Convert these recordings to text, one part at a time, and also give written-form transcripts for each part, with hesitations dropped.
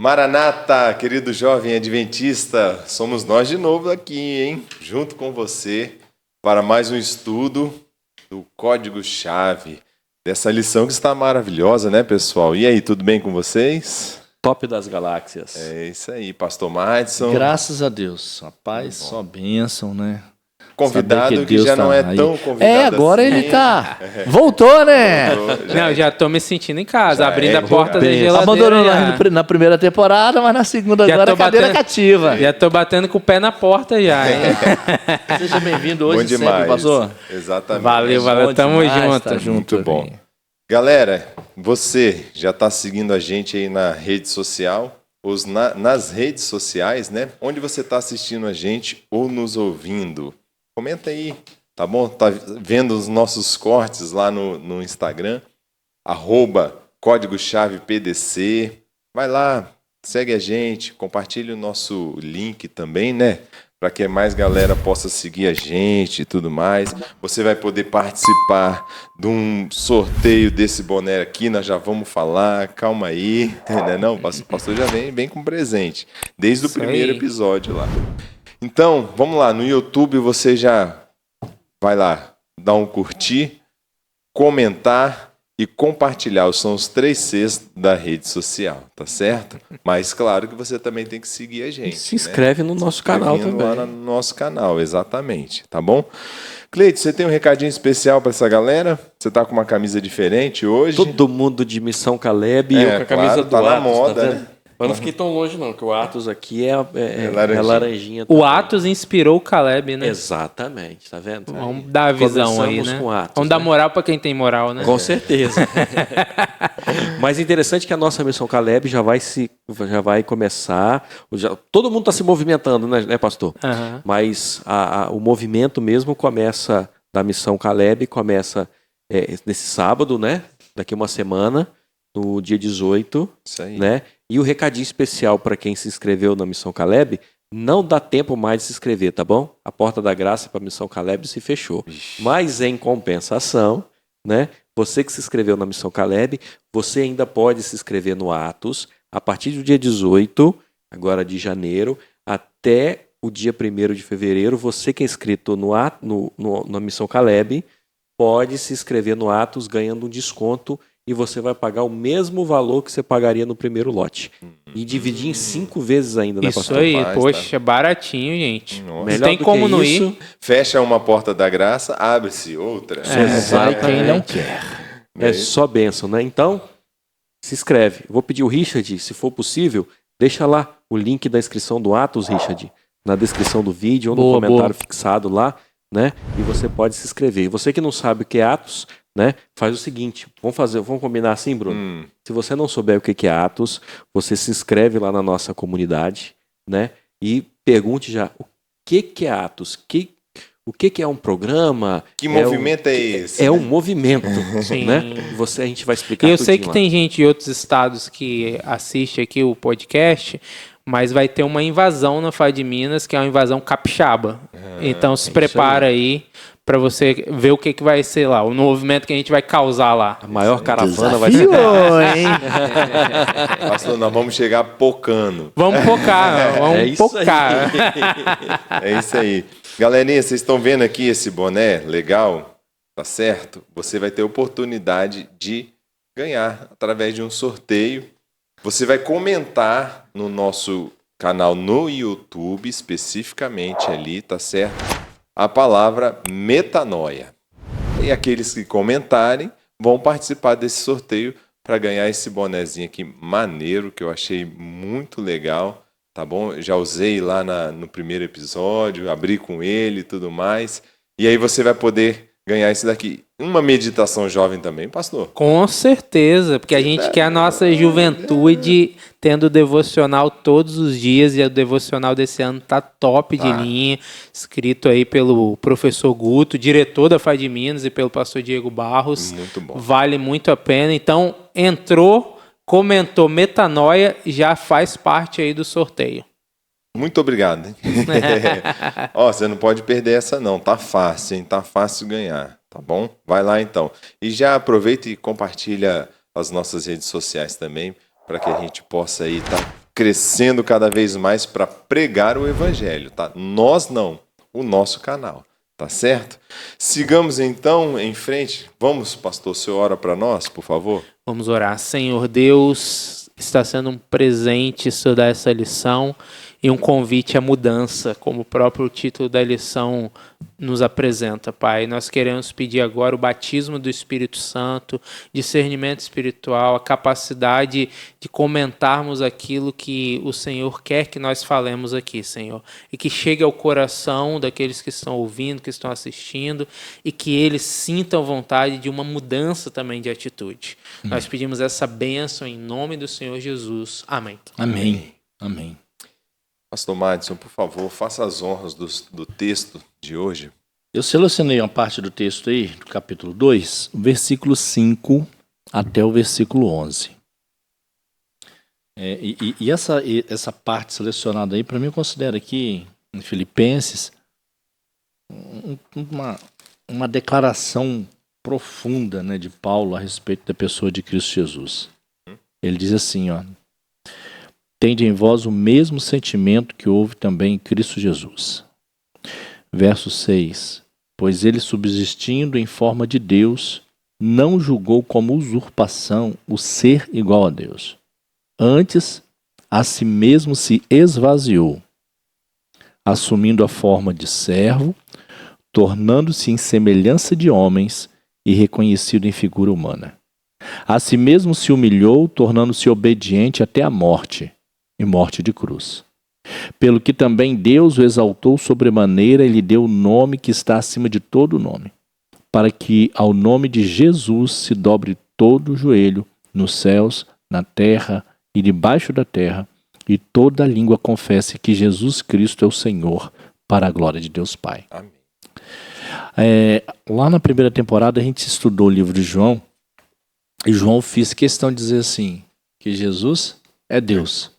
Maranata, querido jovem adventista, somos nós de novo aqui, hein? Junto com você para mais um estudo do código-chave dessa lição que está maravilhosa, né, pessoal? E aí, tudo bem com vocês? Top das galáxias. É isso aí, pastor Madison. Graças a Deus. A paz, só bênção, né? Convidado que já não é tão convidado agora assim. ele tá. Voltou, né? Não, já tô me sentindo em casa, Já abrindo a é, porta da bem. geladeira. Abandonou já. na primeira temporada, mas na segunda Já agora tô a cadeira batendo- cativa. Já tô batendo com o pé na porta já, hein? Seja bem-vindo Bom hoje demais. sempre, pastor. Exatamente. Valeu, Bom tamo demais junto. tá junto. Muito bom. Galera, você já está seguindo a gente aí na rede social, nas redes sociais, né? Onde você está assistindo a gente ou nos ouvindo? Comenta aí, tá bom? Tá vendo os nossos cortes lá no Instagram, @código-chave-PDC. Vai lá, segue a gente, compartilha o nosso link também, né? Para que mais galera possa seguir a gente e tudo mais. Você vai poder participar de um sorteio desse boné aqui, nós já vamos falar, calma aí. Não, o pastor já vem com presente, desde o Isso primeiro aí. episódio lá. Então, vamos lá, no YouTube você já vai lá, dar um curtir, comentar e compartilhar. São os 3 Cs da rede social, tá certo? Mas claro que você também tem que seguir a gente. Se inscreve no nosso canal Inscrevendo lá também. no nosso canal, exatamente, tá bom? Cleide, você tem um recadinho especial para essa galera? Você tá com uma camisa diferente hoje? Todo mundo de Missão Caleb e eu com a camisa claro, do tá na Atos, moda, tá vendo? né? Mas não fiquei tão longe não, que o Atos aqui é laranjinha. laranjinha O também. Atos inspirou o Caleb, né? Exatamente, tá vendo? Vamos dar a visão aí, Começamos né? com Atos, Vamos dar né? moral pra quem tem moral, né? Com certeza. Mas interessante que a nossa Missão Caleb já vai começar. Todo mundo está se movimentando, né, pastor? Aham. Mas o movimento mesmo começa da Missão Caleb, começa nesse sábado, né? Daqui uma semana, no dia 18, Isso aí. né? E o recadinho especial para quem se inscreveu na Missão Caleb, não dá tempo mais de se inscrever, tá bom? A porta da graça para a Missão Caleb se fechou. Mas em compensação, né? Você que se inscreveu na Missão Caleb, você ainda pode se inscrever no Atos a partir do dia 18, agora de janeiro, até o dia 1º de fevereiro. Você que é inscrito na Missão Caleb pode se inscrever no Atos ganhando um desconto e você vai pagar o mesmo valor que você pagaria no primeiro lote. E dividir em 5 vezes ainda, né, Isso pastor? aí, Rapaz, poxa, baratinho, gente. Nossa. Não Melhor tem do como que não isso, ir. Fecha uma porta da graça, abre-se outra. Vai quem não Exatamente. quer. É só bênção, né? Então, se inscreve. Vou pedir o Richard, se for possível, deixa lá o link da inscrição do Atos, Richard, na descrição do vídeo ou no Boa, comentário boa. fixado lá, né? E você pode se inscrever. E você que não sabe o que é Atos, né? Faz o seguinte, vamos combinar assim, Bruno? Se você não souber o que é Atos, você se inscreve lá na nossa comunidade, né? E pergunte já o que é Atos, o que é um programa? Que movimento é esse? É um movimento, Sim. né? A gente vai explicar E eu sei tudinho que lá. tem gente de outros estados que assiste aqui o podcast, mas vai ter uma invasão na Fá de Minas, que é uma invasão capixaba. Então se prepara aí para você ver o que vai ser lá, o movimento que a gente vai causar lá. A maior caravana vai ser... Desafiou, hein? Pastor, nós vamos chegar pocando. Vamos focar, vamos É isso aí. focar. É isso aí. Galerinha, vocês estão vendo aqui esse boné legal? Tá certo? Você vai ter oportunidade de ganhar através de um sorteio. Você vai comentar no nosso canal no YouTube, especificamente ali, tá certo? A palavra metanoia. E aqueles que comentarem vão participar desse sorteio para ganhar esse bonezinho aqui maneiro, que eu achei muito legal, tá bom? Eu já usei lá no primeiro episódio, abri com ele e tudo mais. E aí você vai poder ganhar esse daqui. Uma meditação jovem também, pastor? Com certeza, porque a gente quer a nossa juventude tendo devocional todos os dias, e o devocional desse ano tá top de linha, escrito aí pelo professor Guto, diretor da Fá de Minas, e pelo pastor Diego Barros. Muito bom. Vale muito a pena. Então, entrou, comentou metanoia, já faz parte aí do sorteio. Muito obrigado, hein? Ó, você não pode perder essa não, tá fácil, hein? Tá fácil ganhar, tá bom? Vai lá então. E já aproveita e compartilha as nossas redes sociais também, para que a gente possa aí estar crescendo cada vez mais para pregar o evangelho, tá? Nós não, o nosso canal, tá certo? Sigamos então em frente. Vamos, pastor, o senhor ora para nós, por favor? Vamos orar. Senhor Deus, está sendo um presente estudar essa lição e um convite à mudança, como o próprio título da lição nos apresenta, Pai. Nós queremos pedir agora o batismo do Espírito Santo, discernimento espiritual, a capacidade de comentarmos aquilo que o Senhor quer que nós falemos aqui, Senhor, e que chegue ao coração daqueles que estão ouvindo, que estão assistindo, e que eles sintam vontade de uma mudança também de atitude. Nós pedimos essa bênção em nome do Senhor Jesus. Amém. Amém. Amém. Pastor Madison, por favor, faça as honras do texto de hoje. Eu selecionei uma parte do texto aí, do capítulo 2, versículo 5 até o versículo 11. Essa parte selecionada aí, para mim, eu considero aqui, em Filipenses, uma declaração profunda, né, de Paulo a respeito da pessoa de Cristo Jesus. Ele diz assim, ó: tende em vós o mesmo sentimento que houve também em Cristo Jesus. Verso 6. Pois ele, subsistindo em forma de Deus, não julgou como usurpação o ser igual a Deus. Antes, a si mesmo se esvaziou, assumindo a forma de servo, tornando-se em semelhança de homens e reconhecido em figura humana. A si mesmo se humilhou, tornando-se obediente até a morte, e morte de cruz. Pelo que também Deus o exaltou sobremaneira e lhe deu o nome que está acima de todo nome, para que ao nome de Jesus se dobre todo o joelho, nos céus, na terra e debaixo da terra, e toda língua confesse que Jesus Cristo é o Senhor, para a glória de Deus Pai. Amém. Lá na primeira temporada a gente estudou o livro de João, e João fez questão de dizer assim, que Jesus é Deus.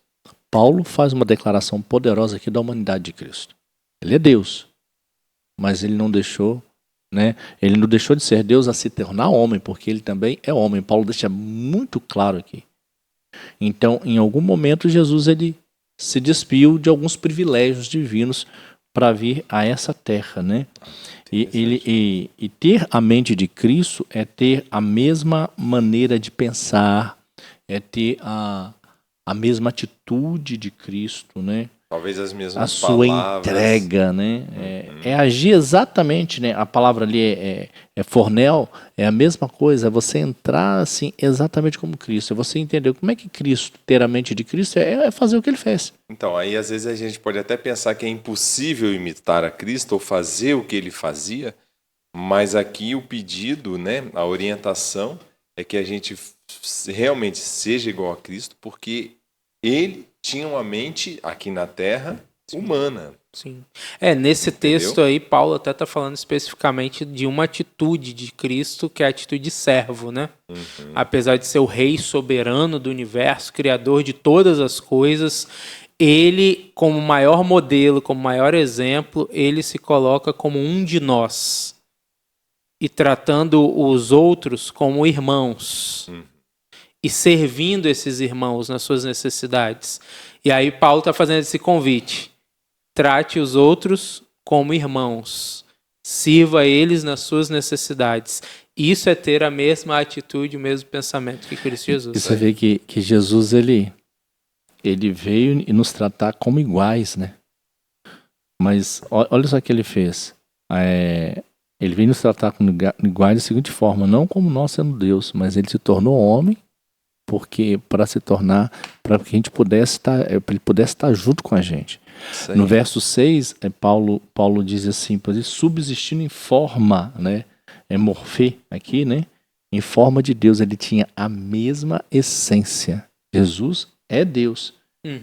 Paulo faz uma declaração poderosa aqui da humanidade de Cristo. Ele é Deus, mas ele não deixou, né? Ele não deixou de ser Deus a se tornar homem, porque ele também é homem. Paulo deixa muito claro aqui. Então, em algum momento, Jesus ele se despiu de alguns privilégios divinos para vir a essa terra, né? E ter a mente de Cristo é ter a mesma maneira de pensar, é ter a mesma atitude de Cristo, né? Talvez as mesmas a sua palavras. entrega, né? É agir exatamente, né? A palavra ali é fornel, é a mesma coisa, é você entrar assim exatamente como Cristo, é você entender como é que Cristo, ter a mente de Cristo, é fazer o que ele fez. Então, aí às vezes a gente pode até pensar que é impossível imitar a Cristo ou fazer o que ele fazia, mas aqui o pedido, né, a orientação é que a gente realmente seja igual a Cristo, porque ele tinha uma mente aqui na Terra humana. Sim. Nesse texto aí, Paulo até está falando especificamente de uma atitude de Cristo, que é a atitude de servo, né? Apesar de ser o rei soberano do universo, criador de todas as coisas, ele, como maior modelo, como maior exemplo, ele se coloca como um de nós e tratando os outros como irmãos. E servindo esses irmãos nas suas necessidades. E aí Paulo está fazendo esse convite. Trate os outros como irmãos. Sirva eles nas suas necessidades. Isso é ter a mesma atitude, o mesmo pensamento que Cristo Jesus. E você vê que Jesus ele veio e nos tratar como iguais, né? Mas olha só o que ele fez. Ele veio nos tratar como iguais da seguinte forma, não como nós sendo Deus, mas ele se tornou homem, porque para que a gente pudesse estar junto com a gente. No verso 6, Paulo diz assim, subsistindo em forma, né? Morfê aqui, né? Em forma de Deus, ele tinha a mesma essência. Jesus é Deus,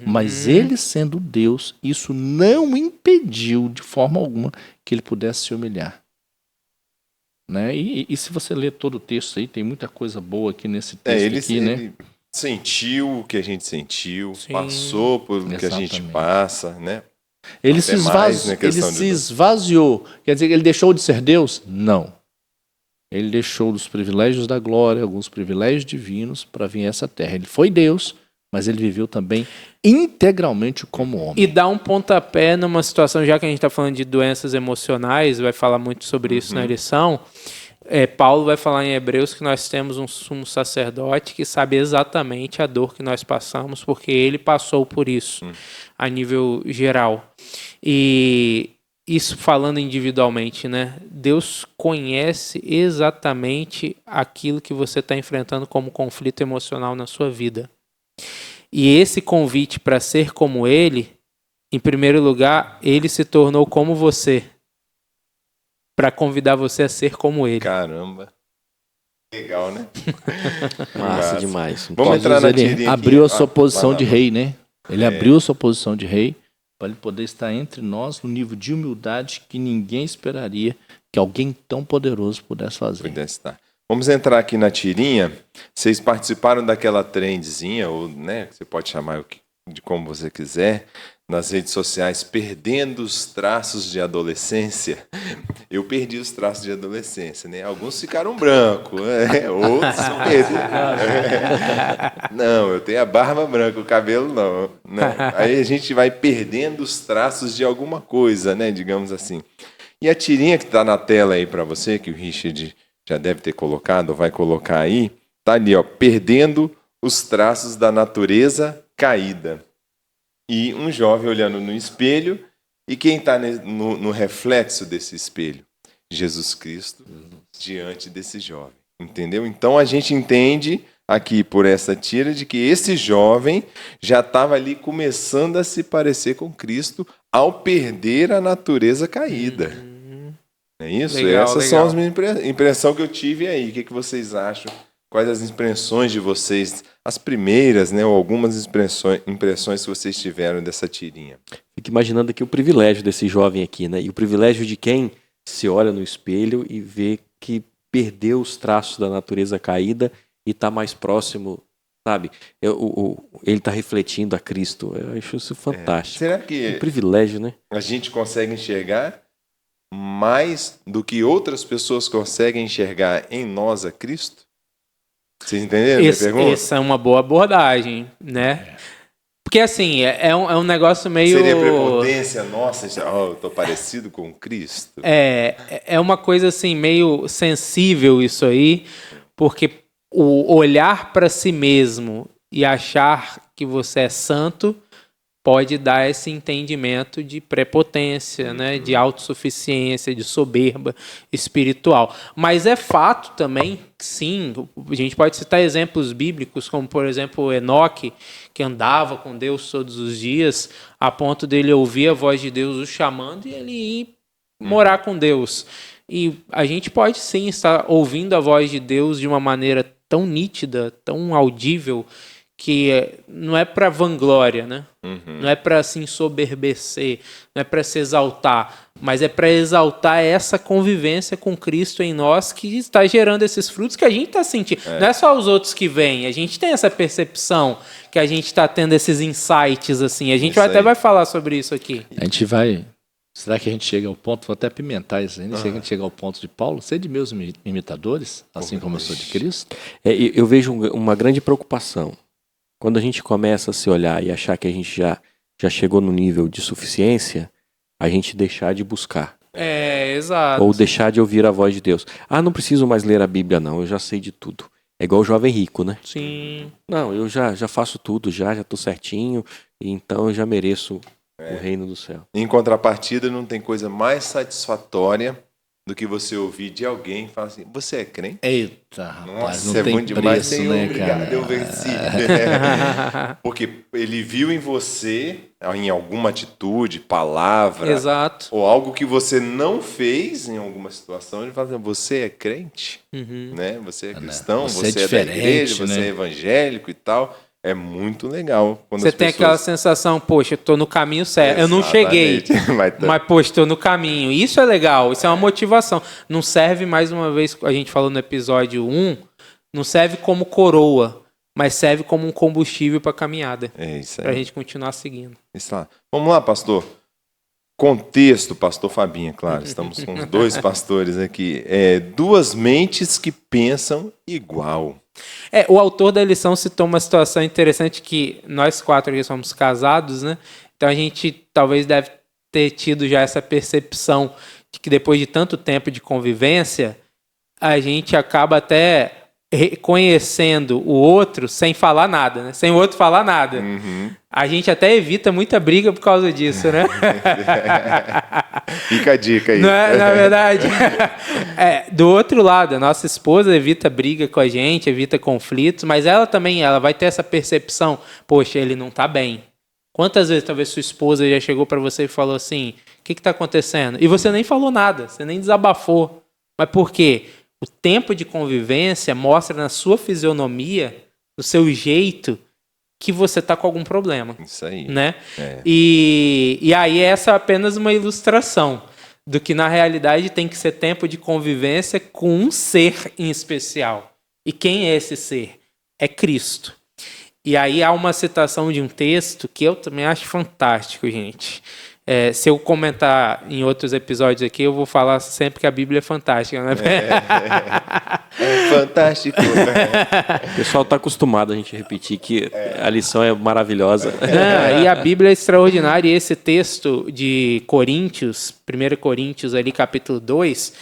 mas ele sendo Deus, isso não impediu de forma alguma que ele pudesse se humilhar. Né? E se você ler todo o texto aí, tem muita coisa boa aqui nesse texto. Ele sentiu o que a gente sentiu, passou por o que a gente passa, né? Ele se esvaziou. Quer dizer que ele deixou de ser Deus? Não. Ele deixou dos privilégios da glória, alguns privilégios divinos, para vir a essa terra. Ele foi Deus, mas ele viveu também integralmente como homem. E dá um pontapé numa situação, já que a gente está falando de doenças emocionais, vai falar muito sobre isso na lição. Paulo vai falar em Hebreus que nós temos um sumo sacerdote que sabe exatamente a dor que nós passamos, porque ele passou por isso a nível geral. E isso falando individualmente, né? Deus conhece exatamente aquilo que você está enfrentando como conflito emocional na sua vida. E esse convite para ser como ele, em primeiro lugar, ele se tornou como você, para convidar você a ser como ele. Caramba. Legal, né? Massa demais. Vamos entrar na tirinha Ele aqui. abriu a sua posição vai lá, de rei, né? Ele abriu a sua posição de rei para ele poder estar entre nós no nível de humildade que ninguém esperaria que alguém tão poderoso pudesse fazer. Pudesse estar. Vamos entrar aqui na tirinha. Vocês participaram daquela trendzinha, ou, né, você pode chamar de como você quiser, nas redes sociais, perdendo os traços de adolescência. Eu perdi os traços de adolescência, né? Alguns ficaram brancos, outros não, eu tenho a barba branca, o cabelo não. Aí a gente vai perdendo os traços de alguma coisa, né? Digamos assim. E a tirinha que está na tela aí para você, que o Richard já deve ter colocado, ou vai colocar aí, tá ali, ó, perdendo os traços da natureza caída. E um jovem olhando no espelho, e quem está no reflexo desse espelho? Jesus Cristo diante desse jovem. Entendeu? Então a gente entende aqui por essa tira de que esse jovem já estava ali começando a se parecer com Cristo ao perder a natureza caída. É isso? Legal, Essas legal. são as minhas impressões que eu tive aí. O que vocês acham? Quais as impressões de vocês? As primeiras, né? Ou algumas impressões que vocês tiveram dessa tirinha. Fico imaginando aqui o privilégio desse jovem aqui, né? E o privilégio de quem se olha no espelho e vê que perdeu os traços da natureza caída e está mais próximo, sabe? Ele está refletindo a Cristo. Eu acho isso fantástico. Será que Um privilégio, né? a gente consegue enxergar mais do que outras pessoas conseguem enxergar em nós a Cristo? Vocês entenderam a minha pergunta? Essa é uma boa abordagem, né? Porque assim, é um negócio meio... Seria prepotência nossa? Eu tô parecido com Cristo? É uma coisa assim, meio sensível isso aí, porque o olhar para si mesmo e achar que você é santo pode dar esse entendimento de prepotência, né? De autossuficiência, de soberba espiritual. Mas é fato também, sim, a gente pode citar exemplos bíblicos, como por exemplo Enoque, que andava com Deus todos os dias, a ponto dele ouvir a voz de Deus o chamando e ele ir morar com Deus. E a gente pode sim estar ouvindo a voz de Deus de uma maneira tão nítida, tão audível, que não é para vanglória, né? Não é para se ensoberbecer, não é para se exaltar, mas é para exaltar essa convivência com Cristo em nós que está gerando esses frutos que a gente está sentindo. Não é só os outros que vêm, a gente tem essa percepção que a gente está tendo esses insights, assim. A gente até vai falar sobre isso aqui. A gente vai... Será que a gente chega ao ponto, vou até apimentar isso ainda, será que a gente chega ao ponto de Paulo, ser de meus imitadores, assim como eu sou de Cristo? Eu vejo uma grande preocupação. Quando a gente começa a se olhar e achar que a gente já chegou no nível de suficiência, a gente deixar de buscar. Exato. Ou deixar de ouvir a voz de Deus. Ah, não preciso mais ler a Bíblia, não, eu já sei de tudo. É igual o jovem rico, né? Sim. Não, eu já faço tudo, já estou certinho, então eu já mereço o reino do céu. Em contrapartida, não tem coisa mais satisfatória do que você ouvir de alguém e falar assim, você é crente? Eita, rapaz, Nossa, não tem bom demais, preço, Senhor, né, obrigado, cara? eu venci. Porque ele viu em você, em alguma atitude, palavra, Exato. ou algo que você não fez em alguma situação, ele fala assim, você é crente, né? Você é cristão, Você é da diferente, igreja, você né? é evangélico e tal. É muito legal. Quando Você as tem pessoas... aquela sensação, poxa, eu tô no caminho certo. Eu não cheguei, Exatamente. mas, poxa, tô no caminho. Isso é legal, isso é uma motivação. Não serve, mais uma vez, a gente falou no episódio 1, não serve como coroa, mas serve como um combustível para a caminhada. É isso aí. Para a gente continuar seguindo. Isso lá. Vamos lá, pastor. Contexto, pastor Fabinho, claro. Estamos com os dois pastores aqui. Duas mentes que pensam igual. O autor da lição citou uma situação interessante que nós 4 aqui somos casados, né? Então a gente talvez deve ter tido já essa percepção de que depois de tanto tempo de convivência, a gente acaba até reconhecendo o outro sem falar nada, né? Sem o outro falar nada. Uhum. A gente até evita muita briga por causa disso, né? Fica a dica aí. Não é, na verdade, do outro lado, a nossa esposa evita briga com a gente, evita conflitos, mas ela também vai ter essa percepção, poxa, ele não tá bem. Quantas vezes talvez sua esposa já chegou para você e falou assim, o que está acontecendo? E você nem falou nada, você nem desabafou. Mas por quê? O tempo de convivência mostra na sua fisionomia, no seu jeito, que você está com algum problema. Isso aí. Né? E aí essa é apenas uma ilustração do que na realidade tem que ser tempo de convivência com um ser em especial. E quem é esse ser? É Cristo. E aí há uma citação de um texto que eu também acho fantástico, gente. Se eu comentar em outros episódios aqui, eu vou falar sempre que a Bíblia é fantástica, né? Fantástico. O pessoal está acostumado a gente repetir que a lição é maravilhosa. E a Bíblia é extraordinária. E esse texto de Coríntios, 1 Coríntios, ali, capítulo 2,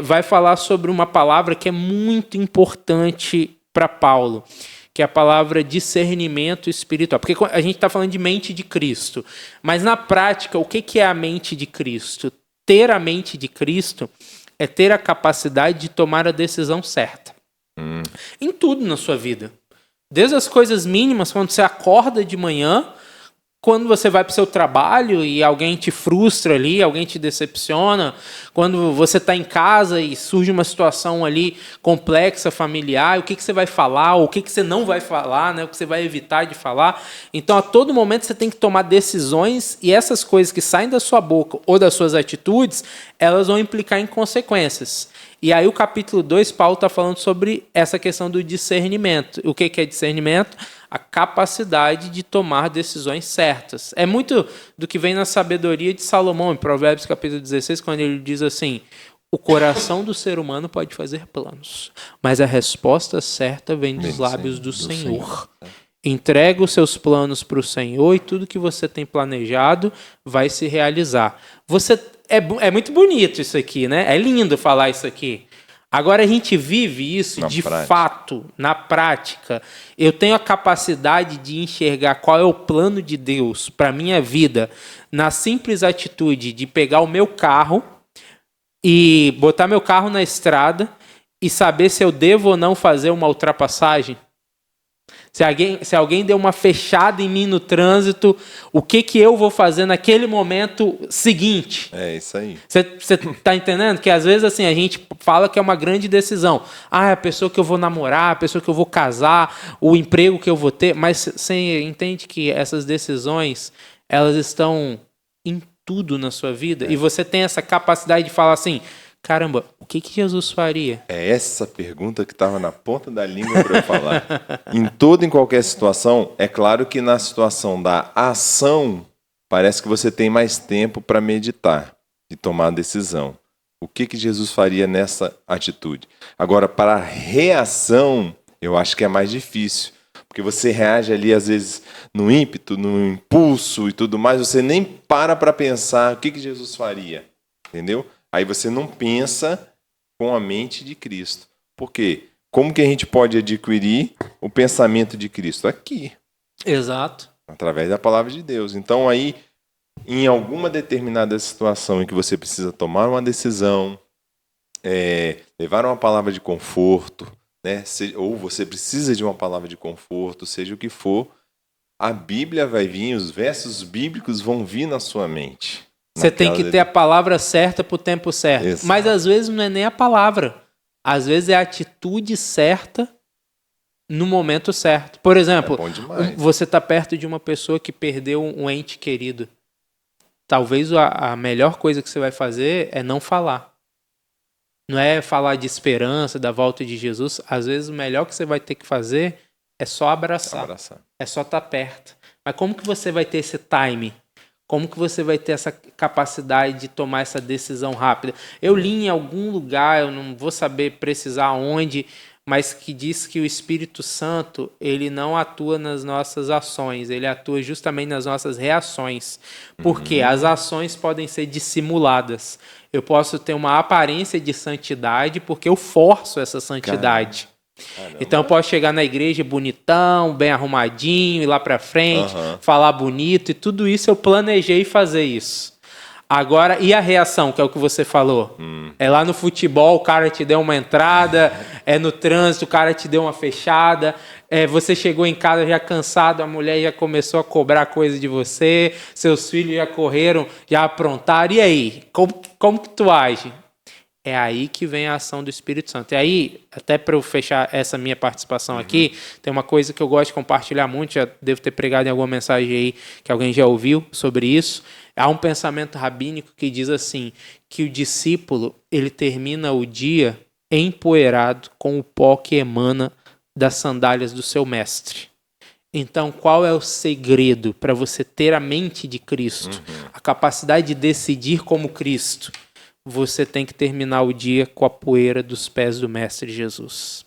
vai falar sobre uma palavra que é muito importante para Paulo, que é a palavra discernimento espiritual. Porque a gente está falando de mente de Cristo. Mas, na prática, o que é a mente de Cristo? Ter a mente de Cristo é ter a capacidade de tomar a decisão certa. Em tudo na sua vida. Desde as coisas mínimas, quando você acorda de manhã, quando você vai para o seu trabalho e alguém te frustra ali, alguém te decepciona, quando você está em casa e surge uma situação ali complexa, familiar, o que você vai falar, ou o que você não vai falar, né? O que você vai evitar de falar. Então, a todo momento, você tem que tomar decisões e essas coisas que saem da sua boca ou das suas atitudes, elas vão implicar em consequências. E aí o capítulo 2, Paulo está falando sobre essa questão do discernimento. O que é discernimento? A capacidade de tomar decisões certas. É muito do que vem na sabedoria de Salomão, em Provérbios capítulo 16, quando ele diz assim, o coração do ser humano pode fazer planos, mas a resposta certa vem dos lábios do Senhor. Entrega os seus planos para o Senhor e tudo que você tem planejado vai se realizar. É muito bonito isso aqui, né? É lindo falar isso aqui. Agora a gente vive isso fato, na prática. Eu tenho a capacidade de enxergar qual é o plano de Deus para a minha vida na simples atitude de pegar o meu carro e botar meu carro na estrada e saber se eu devo ou não fazer uma ultrapassagem. Se alguém deu uma fechada em mim no trânsito, o que eu vou fazer naquele momento seguinte? É isso aí. Você está entendendo? Que às vezes assim, a gente fala que é uma grande decisão. A pessoa que eu vou namorar, a pessoa que eu vou casar, o emprego que eu vou ter. Mas você entende que essas decisões, elas estão em tudo na sua vida? E você tem essa capacidade de falar assim, caramba, o que Jesus faria? É essa pergunta que estava na ponta da língua para eu falar. Em toda e qualquer situação, é claro que na situação da ação, parece que você tem mais tempo para meditar e tomar a decisão. O que Jesus faria nessa atitude? Agora, para a reação, eu acho que é mais difícil. Porque você reage ali, às vezes, no ímpeto, no impulso e tudo mais, você nem para pensar o que Jesus faria. Entendeu? Aí você não pensa com a mente de Cristo. Por quê? Como que a gente pode adquirir o pensamento de Cristo? Aqui. Exato. Através da palavra de Deus. Então aí, em alguma determinada situação em que você precisa tomar uma decisão, levar uma palavra de conforto, né? Ou você precisa de uma palavra de conforto, seja o que for, a Bíblia vai vir, os versos bíblicos vão vir na sua mente. Você tem que ter a palavra certa para o tempo certo. Exato. Mas às vezes não é nem a palavra. Às vezes é a atitude certa no momento certo. Por exemplo, você está perto de uma pessoa que perdeu um ente querido. Talvez a melhor coisa que você vai fazer é não falar. Não é falar de esperança, da volta de Jesus. Às vezes o melhor que você vai ter que fazer é só abraçar. É só estar perto. Mas como que você vai ter esse time? Como que você vai ter essa capacidade de tomar essa decisão rápida? Eu li em algum lugar, eu não vou saber precisar onde, mas que diz que o Espírito Santo, ele não atua nas nossas ações, ele atua justamente nas nossas reações. Porque as ações podem ser dissimuladas. Eu posso ter uma aparência de santidade porque eu forço essa santidade. Caramba. Então eu posso chegar na igreja bonitão, bem arrumadinho, ir lá pra frente, falar bonito, e tudo isso eu planejei fazer isso. Agora, e a reação, que é o que você falou? É lá no futebol, o cara te deu uma entrada, é no trânsito, o cara te deu uma fechada, você chegou em casa já cansado, a mulher já começou a cobrar coisa de você, seus filhos já correram, já aprontaram, e aí? Como que tu age? É aí que vem a ação do Espírito Santo. E aí, até para eu fechar essa minha participação aqui, tem uma coisa que eu gosto de compartilhar muito, já devo ter pregado em alguma mensagem aí que alguém já ouviu sobre isso. Há um pensamento rabínico que diz assim, que o discípulo, ele termina o dia empoeirado com o pó que emana das sandálias do seu mestre. Então, qual é o segredo para você ter a mente de Cristo, a capacidade de decidir como Cristo? Você tem que terminar o dia com a poeira dos pés do Mestre Jesus.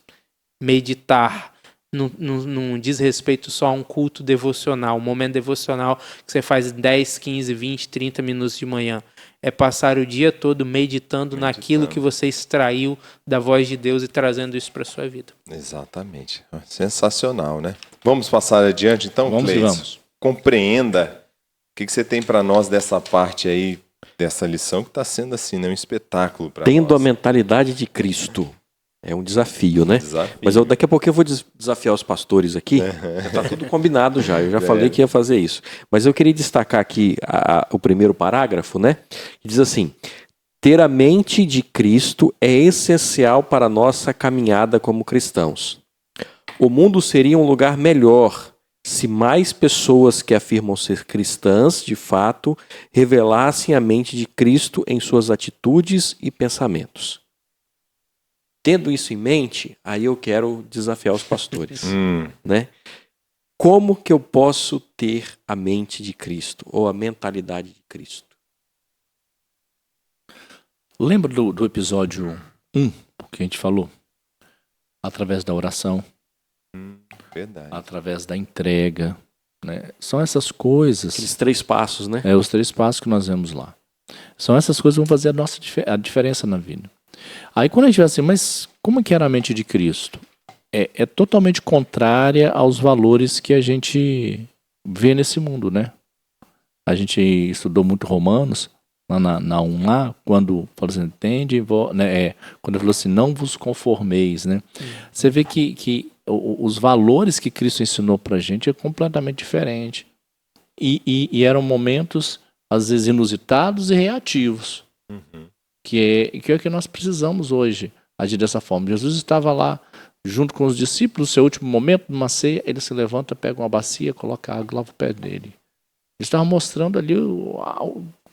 Meditar não diz respeito só a um culto devocional, um momento devocional que você faz 10, 15, 20, 30 minutos de manhã. É passar o dia todo meditando naquilo que você extraiu da voz de Deus e trazendo isso para a sua vida. Exatamente. Sensacional, né? Vamos passar adiante então, Cleiton? Vamos. Compreenda o que você tem para nós dessa parte aí, dessa lição que está sendo assim, né? Um espetáculo para nós. Tendo a mentalidade de Cristo. É um desafio, né? Mas daqui a pouco eu vou desafiar os pastores aqui. Está tudo combinado já. Eu já falei que ia fazer isso. Mas eu queria destacar aqui o primeiro parágrafo, né? Que diz assim: ter a mente de Cristo é essencial para a nossa caminhada como cristãos. O mundo seria um lugar melhor se mais pessoas que afirmam ser cristãs, de fato, revelassem a mente de Cristo em suas atitudes e pensamentos. Tendo isso em mente, aí eu quero desafiar os pastores. Né? Como que eu posso ter a mente de Cristo, ou a mentalidade de Cristo? Lembra do episódio 1 que a gente falou? Através da oração. Verdade. Através da entrega. Né? São essas coisas. Aqueles 3 passos, né? Os 3 passos que nós vemos lá. São essas coisas que vão fazer a diferença na vida. Aí quando a gente vai assim, mas como que era a mente de Cristo? É totalmente contrária aos valores que a gente vê nesse mundo, né? A gente estudou muito Romanos, lá na 1 lá, quando falou assim, quando ele falou assim, não vos conformeis, né? Você vê que os valores que Cristo ensinou pra gente é completamente diferente. E eram momentos, às vezes, inusitados e reativos. Que é o que nós precisamos hoje, agir dessa forma. Jesus estava lá, junto com os discípulos, no seu último momento, numa ceia, ele se levanta, pega uma bacia, coloca água, lava o pé dele. Ele estava mostrando ali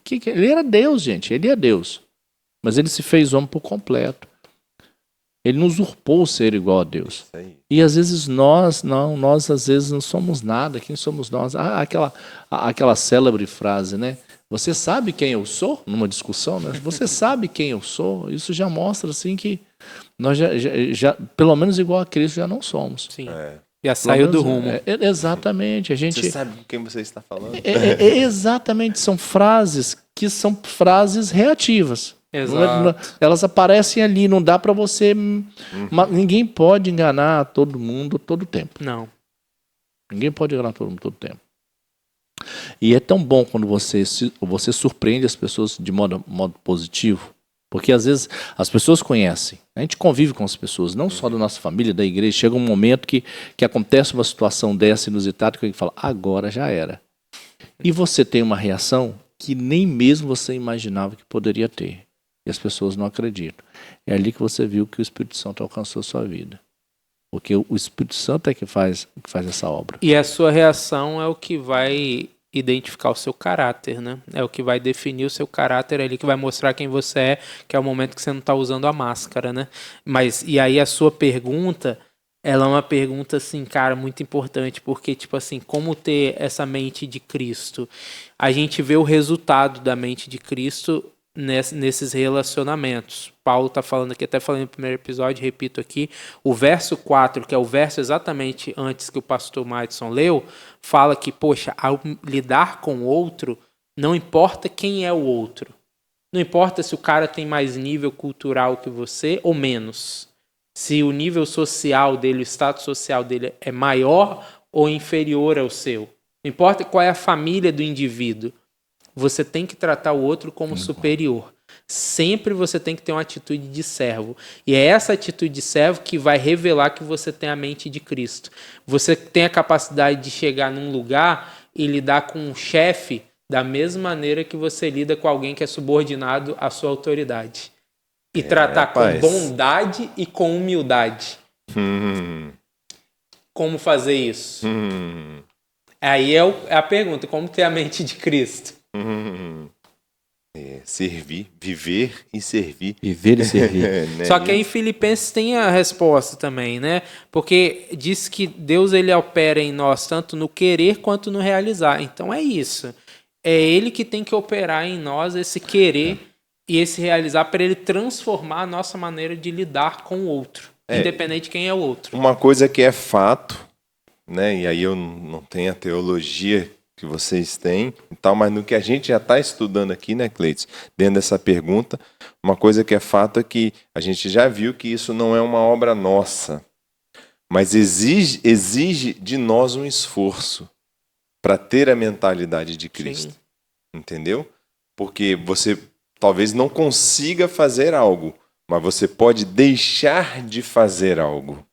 que ele era Deus, gente, ele é Deus. Mas ele se fez homem por completo. Ele não usurpou ser igual a Deus. E às vezes nós às vezes não somos nada. Quem somos nós? Aquela célebre frase, né? Você sabe quem eu sou? Numa discussão, né? Você sabe quem eu sou? Isso já mostra assim que nós já pelo menos igual a Cristo já não somos. Sim. Já saiu do rumo. Exatamente. Você sabe com quem você está falando? Exatamente. São frases que são frases reativas. Exato. Elas aparecem ali, não dá para você... Ninguém pode enganar todo mundo todo tempo. Não. Ninguém pode enganar todo mundo todo tempo. E é tão bom quando você surpreende as pessoas de modo positivo, porque às vezes as pessoas conhecem, a gente convive com as pessoas, não só da nossa família, da igreja, chega um momento que acontece uma situação dessa inusitada que a gente fala, agora já era. E você tem uma reação que nem mesmo você imaginava que poderia ter. E as pessoas não acreditam. É ali que você viu que o Espírito Santo alcançou a sua vida. Porque o Espírito Santo é que faz essa obra. E a sua reação é o que vai identificar o seu caráter, né? É o que vai definir o seu caráter ali, que vai mostrar quem você é, que é o momento que você não está usando a máscara, né? E aí a sua pergunta, ela é uma pergunta, assim, cara, muito importante, porque, tipo assim, como ter essa mente de Cristo? A gente vê o resultado da mente de Cristo nesses relacionamentos. Paulo está falando aqui, até falando no primeiro episódio, repito aqui, o verso 4, que é o verso exatamente antes que o pastor Madison leu, fala que, poxa, ao lidar com o outro, não importa quem é o outro. Não importa se o cara tem mais nível cultural que você ou menos. Se o nível social dele, o status social dele é maior ou inferior ao seu. Não importa qual é a família do indivíduo. Você tem que tratar o outro como superior. Sempre você tem que ter uma atitude de servo. E é essa atitude de servo que vai revelar que você tem a mente de Cristo. Você tem a capacidade de chegar num lugar e lidar com um chefe da mesma maneira que você lida com alguém que é subordinado à sua autoridade. E tratar com bondade e com humildade. Como fazer isso? Aí é a pergunta, como ter a mente de Cristo? Servir, viver e servir. Viver e servir. Né? Só que aí em Filipenses tem a resposta também, né? Porque diz que Deus ele opera em nós tanto no querer quanto no realizar. Então é isso. É Ele que tem que operar em nós esse querer e esse realizar para Ele transformar a nossa maneira de lidar com o outro, independente de quem é o outro. Uma coisa que é fato, né? E aí eu não tenho a teologia que vocês têm e tal, mas no que a gente já está estudando aqui, né, Cleiton, dentro dessa pergunta, uma coisa que é fato é que a gente já viu que isso não é uma obra nossa, mas exige de nós um esforço para ter a mentalidade de Cristo. Sim. Entendeu? Porque você talvez não consiga fazer algo, mas você pode deixar de fazer algo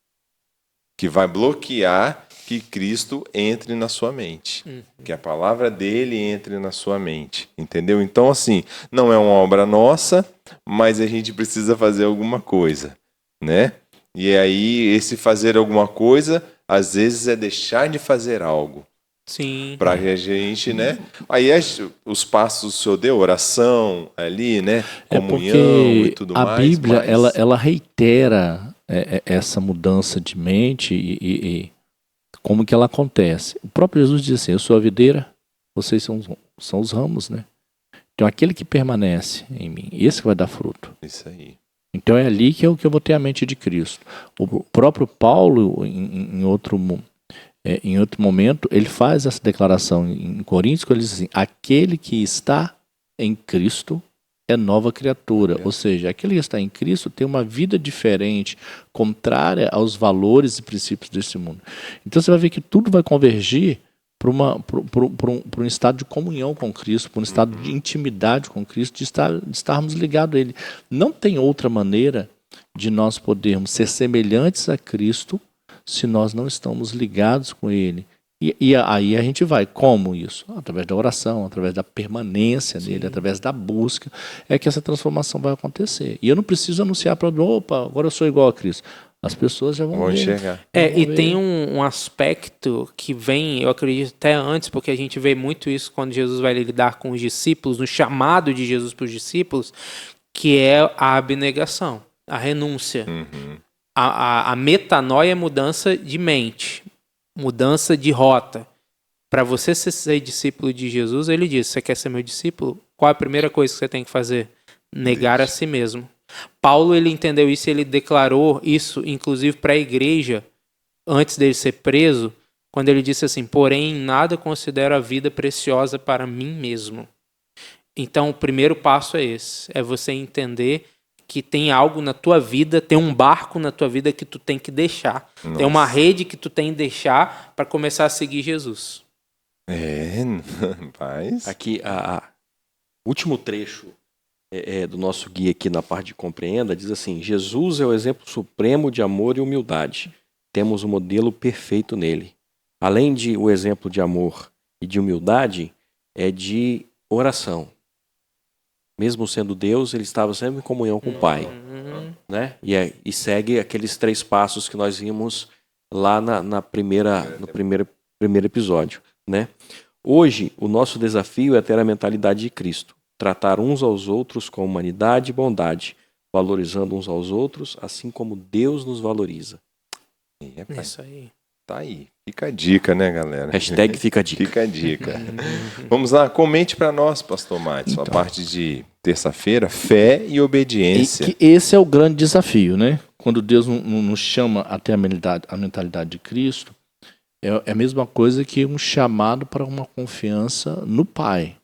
que vai bloquear que Cristo entre na sua mente, que a palavra dele entre na sua mente, entendeu? Então, assim, não é uma obra nossa, mas a gente precisa fazer alguma coisa, né? E aí, esse fazer alguma coisa, às vezes é deixar de fazer algo. Sim. Pra gente, né? Aí os passos o senhor deu, oração ali, né? Comunhão e tudo mais. A Bíblia, ela reitera essa mudança de mente e como que ela acontece. O próprio Jesus diz assim, eu sou a videira, vocês são os ramos, né? Então aquele que permanece em mim, esse que vai dar fruto. Isso aí. Então é ali que eu vou ter a mente de Cristo. O próprio Paulo, em outro momento, ele faz essa declaração em Coríntios, quando ele diz assim, aquele que está em Cristo é nova criatura. Ou seja, aquele que está em Cristo tem uma vida diferente, contrária aos valores e princípios desse mundo. Então você vai ver que tudo vai convergir para um estado de comunhão com Cristo, para um estado de intimidade com Cristo, de estarmos ligados a Ele. Não tem outra maneira de nós podermos ser semelhantes a Cristo se nós não estamos ligados com Ele. E aí a gente vai. Como isso? Através da oração, através da permanência nele, através da busca, é que essa transformação vai acontecer. E eu não preciso anunciar para opa, agora eu sou igual a Cristo. As pessoas já vão ver. Enxergar. Tem um aspecto que vem, eu acredito até antes, porque a gente vê muito isso quando Jesus vai lidar com os discípulos, no chamado de Jesus para os discípulos, que é a abnegação, a renúncia. A metanoia é mudança de mente, mudança de rota. Para você ser discípulo de Jesus, ele diz, você quer ser meu discípulo? Qual é a primeira coisa que você tem que fazer? Negar a si mesmo. Paulo, ele entendeu isso e ele declarou isso, inclusive, para a igreja, antes dele ser preso, quando ele disse assim, porém, em nada considero a vida preciosa para mim mesmo. Então, o primeiro passo é esse, é você entender que tem algo na tua vida, tem um barco na tua vida que tu tem que deixar. Nossa. Tem uma rede que tu tem que deixar para começar a seguir Jesus. Mas... Aqui, último trecho do nosso guia aqui na parte de compreenda, diz assim, Jesus é o exemplo supremo de amor e humildade. Temos um modelo perfeito nele. Além de o exemplo de amor e de humildade, é de oração. Mesmo sendo Deus, ele estava sempre em comunhão com o Pai. Né? E segue aqueles 3 passos que nós vimos lá no primeiro episódio. Né? Hoje, o nosso desafio é ter a mentalidade de Cristo. Tratar uns aos outros com humanidade e bondade, valorizando uns aos outros, assim como Deus nos valoriza. Isso aí. Tá aí. Fica a dica, né, galera? Hashtag fica a dica. Fica a dica. Vamos lá, comente para nós, Pastor Matos, a parte de terça-feira, fé e obediência. E que esse é o grande desafio, né? Quando Deus nos chama a ter a mentalidade de Cristo, é a mesma coisa que um chamado para uma confiança no Pai.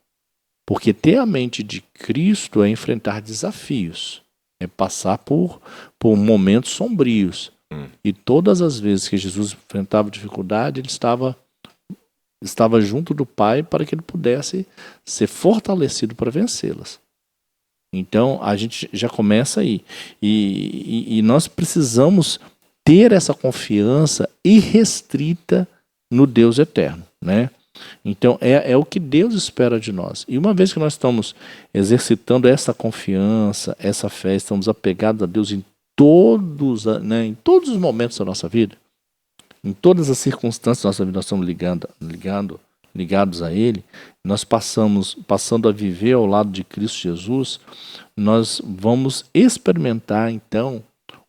Porque ter a mente de Cristo é enfrentar desafios, é passar por momentos sombrios. E todas as vezes que Jesus enfrentava dificuldade, ele estava junto do Pai para que ele pudesse ser fortalecido para vencê-las. Então, a gente já começa aí. E nós precisamos ter essa confiança irrestrita no Deus eterno, né? Então, é o que Deus espera de nós. E uma vez que nós estamos exercitando essa confiança, essa fé, estamos apegados a Deus em todos os momentos da nossa vida, em todas as circunstâncias da nossa vida, nós estamos ligados a Ele, nós passando a viver ao lado de Cristo Jesus, nós vamos experimentar, então,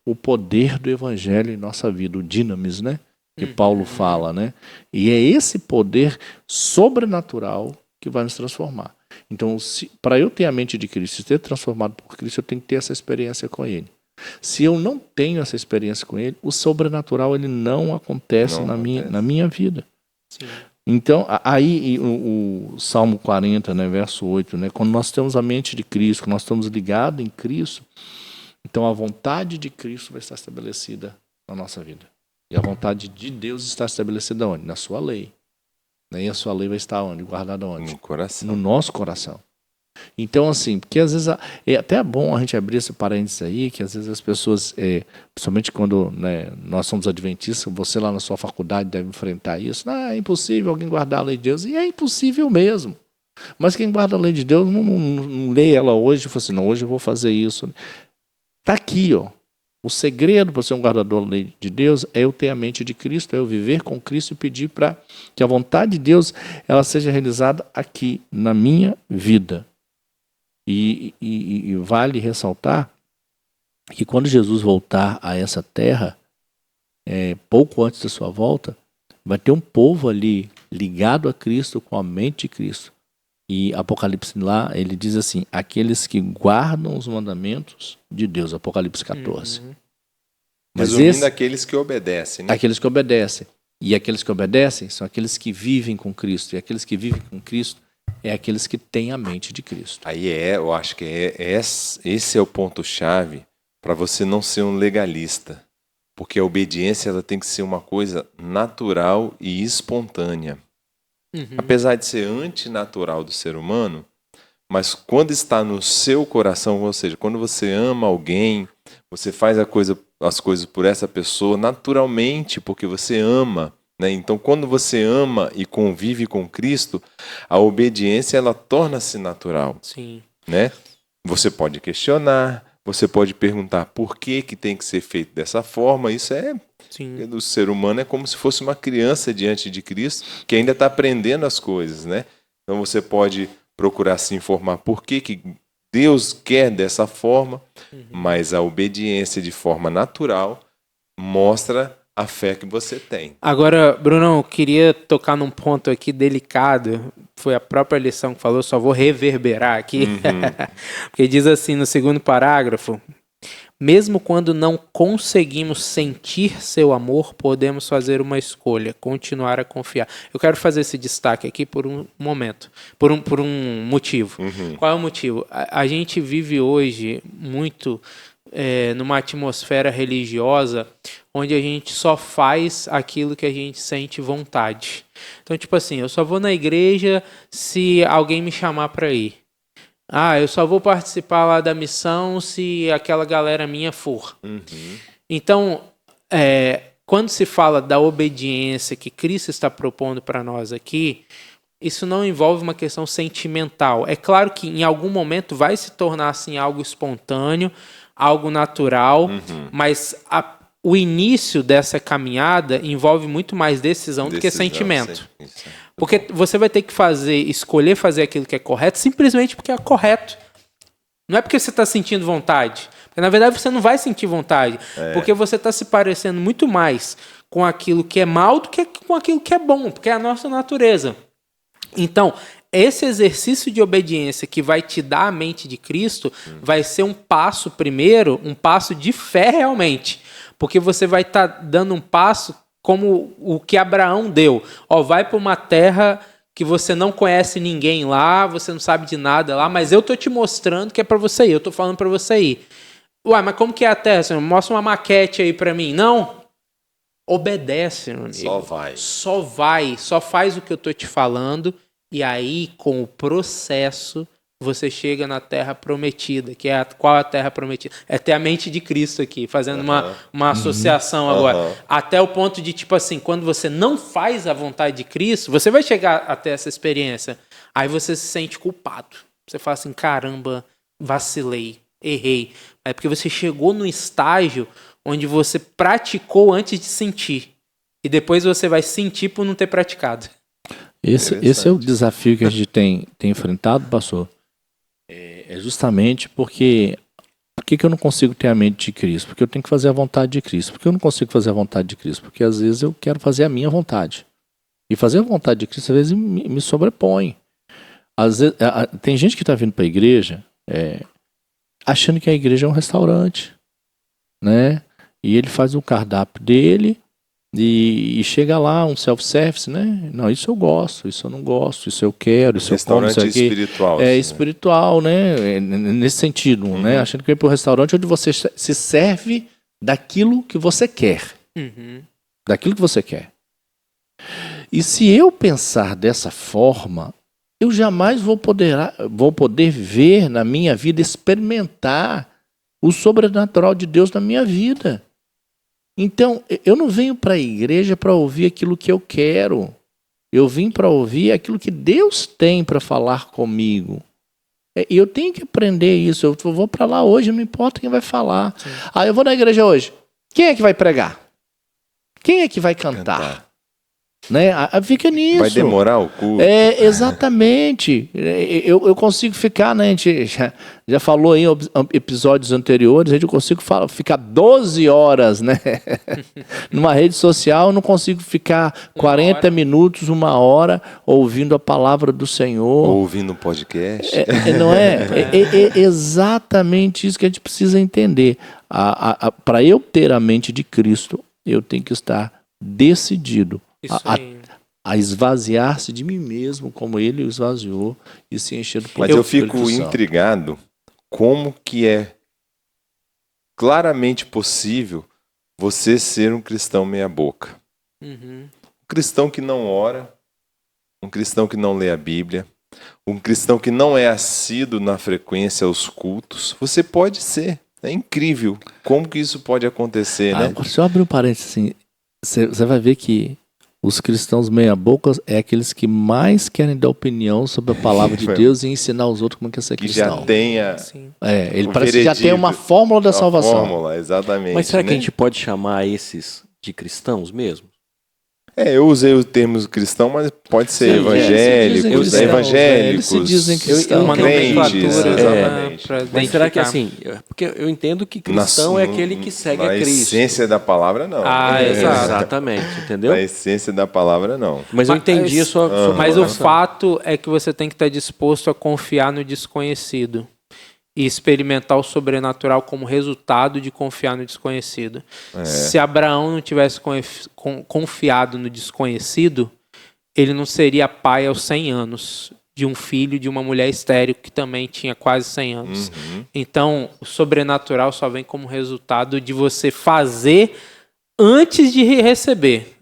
o poder do Evangelho em nossa vida, o dinamis, né? Que Paulo fala, né? E é esse poder sobrenatural que vai nos transformar. Então, para eu ter a mente de Cristo e ser transformado por Cristo, eu tenho que ter essa experiência com Ele. Se eu não tenho essa experiência com Ele, o sobrenatural ele não acontece na minha vida. Sim. Então, aí o Salmo 40, né, verso 8, né, quando nós temos a mente de Cristo, quando nós estamos ligados em Cristo, então a vontade de Cristo vai estar estabelecida na nossa vida. E a vontade de Deus está estabelecida onde? Na sua lei. E a sua lei vai estar onde? Guardada onde? No coração. No nosso coração. Então, assim, porque às vezes é até bom a gente abrir esse parênteses aí, que às vezes as pessoas, principalmente quando, né, nós somos adventistas, você lá na sua faculdade deve enfrentar isso. É impossível alguém guardar a lei de Deus. E é impossível mesmo. Mas quem guarda a lei de Deus não lê ela hoje e fala assim, não, hoje eu vou fazer isso. Está aqui, ó. O segredo para ser um guardador da lei de Deus é eu ter a mente de Cristo, é eu viver com Cristo e pedir para que a vontade de Deus ela seja realizada aqui, na minha vida. E vale ressaltar que quando Jesus voltar a essa terra, pouco antes da sua volta, vai ter um povo ali ligado a Cristo, com a mente de Cristo. E Apocalipse lá, ele diz assim, aqueles que guardam os mandamentos de Deus, Apocalipse 14. Mas resumindo, aqueles que obedecem, né? Aqueles que obedecem. E aqueles que obedecem são aqueles que vivem com Cristo. E aqueles que vivem com Cristo é aqueles que têm a mente de Cristo. Aí eu acho que esse é o ponto-chave para você não ser um legalista. Porque a obediência ela tem que ser uma coisa natural e espontânea. Apesar de ser antinatural do ser humano, mas quando está no seu coração, ou seja, quando você ama alguém, você faz as coisas por essa pessoa naturalmente, porque você ama. Né? Então, quando você ama e convive com Cristo, a obediência ela torna-se natural. Sim. Né? Você pode questionar, você pode perguntar por que tem que ser feito dessa forma. Isso Sim. do ser humano é como se fosse uma criança diante de Cristo que ainda está aprendendo as coisas, né? Então você pode procurar se informar por que Deus quer dessa forma, mas a obediência de forma natural mostra a fé que você tem. Agora, Brunão, eu queria tocar num ponto aqui delicado. Foi a própria lição que falou, só vou reverberar aqui. Porque diz assim no segundo parágrafo: mesmo quando não conseguimos sentir seu amor, podemos fazer uma escolha, continuar a confiar. Eu quero fazer esse destaque aqui por um momento, por um motivo. Qual é o motivo? A gente vive hoje muito numa atmosfera religiosa onde a gente só faz aquilo que a gente sente vontade. Então, tipo assim, eu só vou na igreja se alguém me chamar para ir. Eu só vou participar lá da missão se aquela galera minha for. Então, quando se fala da obediência que Cristo está propondo para nós aqui, isso não envolve uma questão sentimental. É claro que em algum momento vai se tornar assim, algo espontâneo, algo natural, mas o início dessa caminhada envolve muito mais decisão do que sentimento. Sim. Porque você vai ter que escolher fazer aquilo que é correto, simplesmente porque é correto. Não é porque você está sentindo vontade. Porque, na verdade, você não vai sentir vontade. Porque você está se parecendo muito mais com aquilo que é mal do que com aquilo que é bom, porque é a nossa natureza. Então, esse exercício de obediência que vai te dar a mente de Cristo vai ser um passo primeiro, um passo de fé realmente. Porque você vai estar dando um passo como o que Abraão deu. Vai para uma terra que você não conhece ninguém lá, você não sabe de nada lá, mas eu estou te mostrando que é para você ir, eu estou falando para você ir. Uai, mas como que é a terra? Você mostra uma maquete aí para mim. Não. Obedece, meu amigo. Só vai. Só vai, só faz o que eu estou te falando. E aí, com o processo, você chega na terra prometida. Que é qual é a terra prometida? É ter a mente de Cristo aqui, fazendo uma associação agora. Até o ponto de, tipo assim, quando você não faz a vontade de Cristo, você vai chegar até essa experiência. Aí você se sente culpado. Você fala assim, caramba, vacilei, errei. É porque você chegou no estágio onde você praticou antes de sentir. E depois você vai sentir por não ter praticado. Esse é o desafio que a gente tem enfrentado, pastor. É justamente porque... Por que eu não consigo ter a mente de Cristo? Porque eu tenho que fazer a vontade de Cristo. Por que eu não consigo fazer a vontade de Cristo? Porque às vezes eu quero fazer a minha vontade. E fazer a vontade de Cristo às vezes me sobrepõe. Às vezes, tem gente que está vindo para a igreja achando que a igreja é um restaurante, né? E ele faz o cardápio dele e chega lá um self-service, né? Não, isso eu gosto, isso eu não gosto, isso eu quero, isso eu como, isso aqui. Espiritual. É espiritual, né? Nesse sentido, né? Achando que vem para o restaurante onde você se serve daquilo que você quer. Daquilo que você quer. E se eu pensar dessa forma, eu jamais vou poder ver na minha vida, experimentar o sobrenatural de Deus na minha vida. Então, eu não venho para a igreja para ouvir aquilo que eu quero. Eu vim para ouvir aquilo que Deus tem para falar comigo. E eu tenho que aprender isso. Eu vou para lá hoje, não importa quem vai falar. Eu vou na igreja hoje. Quem é que vai pregar? Quem é que vai cantar? Né? Fica nisso. Vai demorar o culto. Exatamente. Eu consigo ficar, né? A gente já falou em episódios anteriores, eu consigo ficar 12 horas, né? Numa rede social, eu não consigo ficar 40 minutos, 1 hora, ouvindo a palavra do Senhor. Ouvindo um podcast. Não é? É exatamente isso que a gente precisa entender. Para eu ter a mente de Cristo, eu tenho que estar decidido a esvaziar-se de mim mesmo, como ele o esvaziou, e se encher do poder. Mas eu fico intrigado como que é claramente possível você ser um cristão meia boca. Um cristão que não ora, um cristão que não lê a Bíblia, um cristão que não é assíduo na frequência aos cultos. Você pode ser. É incrível como que isso pode acontecer, né? Se eu abrir um parênteses assim, você vai ver que os cristãos meia-boca é aqueles que mais querem dar opinião sobre a palavra de Deus e ensinar os outros como que é ser cristão. Que já tenha ele parece que já tem uma fórmula da salvação. Fórmula, exatamente. Mas será que a gente pode chamar esses de cristãos mesmo? Eu usei o termo cristão, mas pode ser evangélicos, eles se dizem cristãos, crentes, exatamente. Mas será que assim, porque eu entendo que cristão é aquele que segue a Cristo. Na essência da palavra, não. Exatamente, entendeu? Na essência da palavra, não. Mas eu entendi a sua Mas o fato é que você tem que estar disposto a confiar no desconhecido e experimentar o sobrenatural como resultado de confiar no desconhecido. Se Abraão não tivesse confiado no desconhecido, ele não seria pai aos 100 anos de um filho de uma mulher estéril que também tinha quase 100 anos. Então, o sobrenatural só vem como resultado de você fazer antes de receber.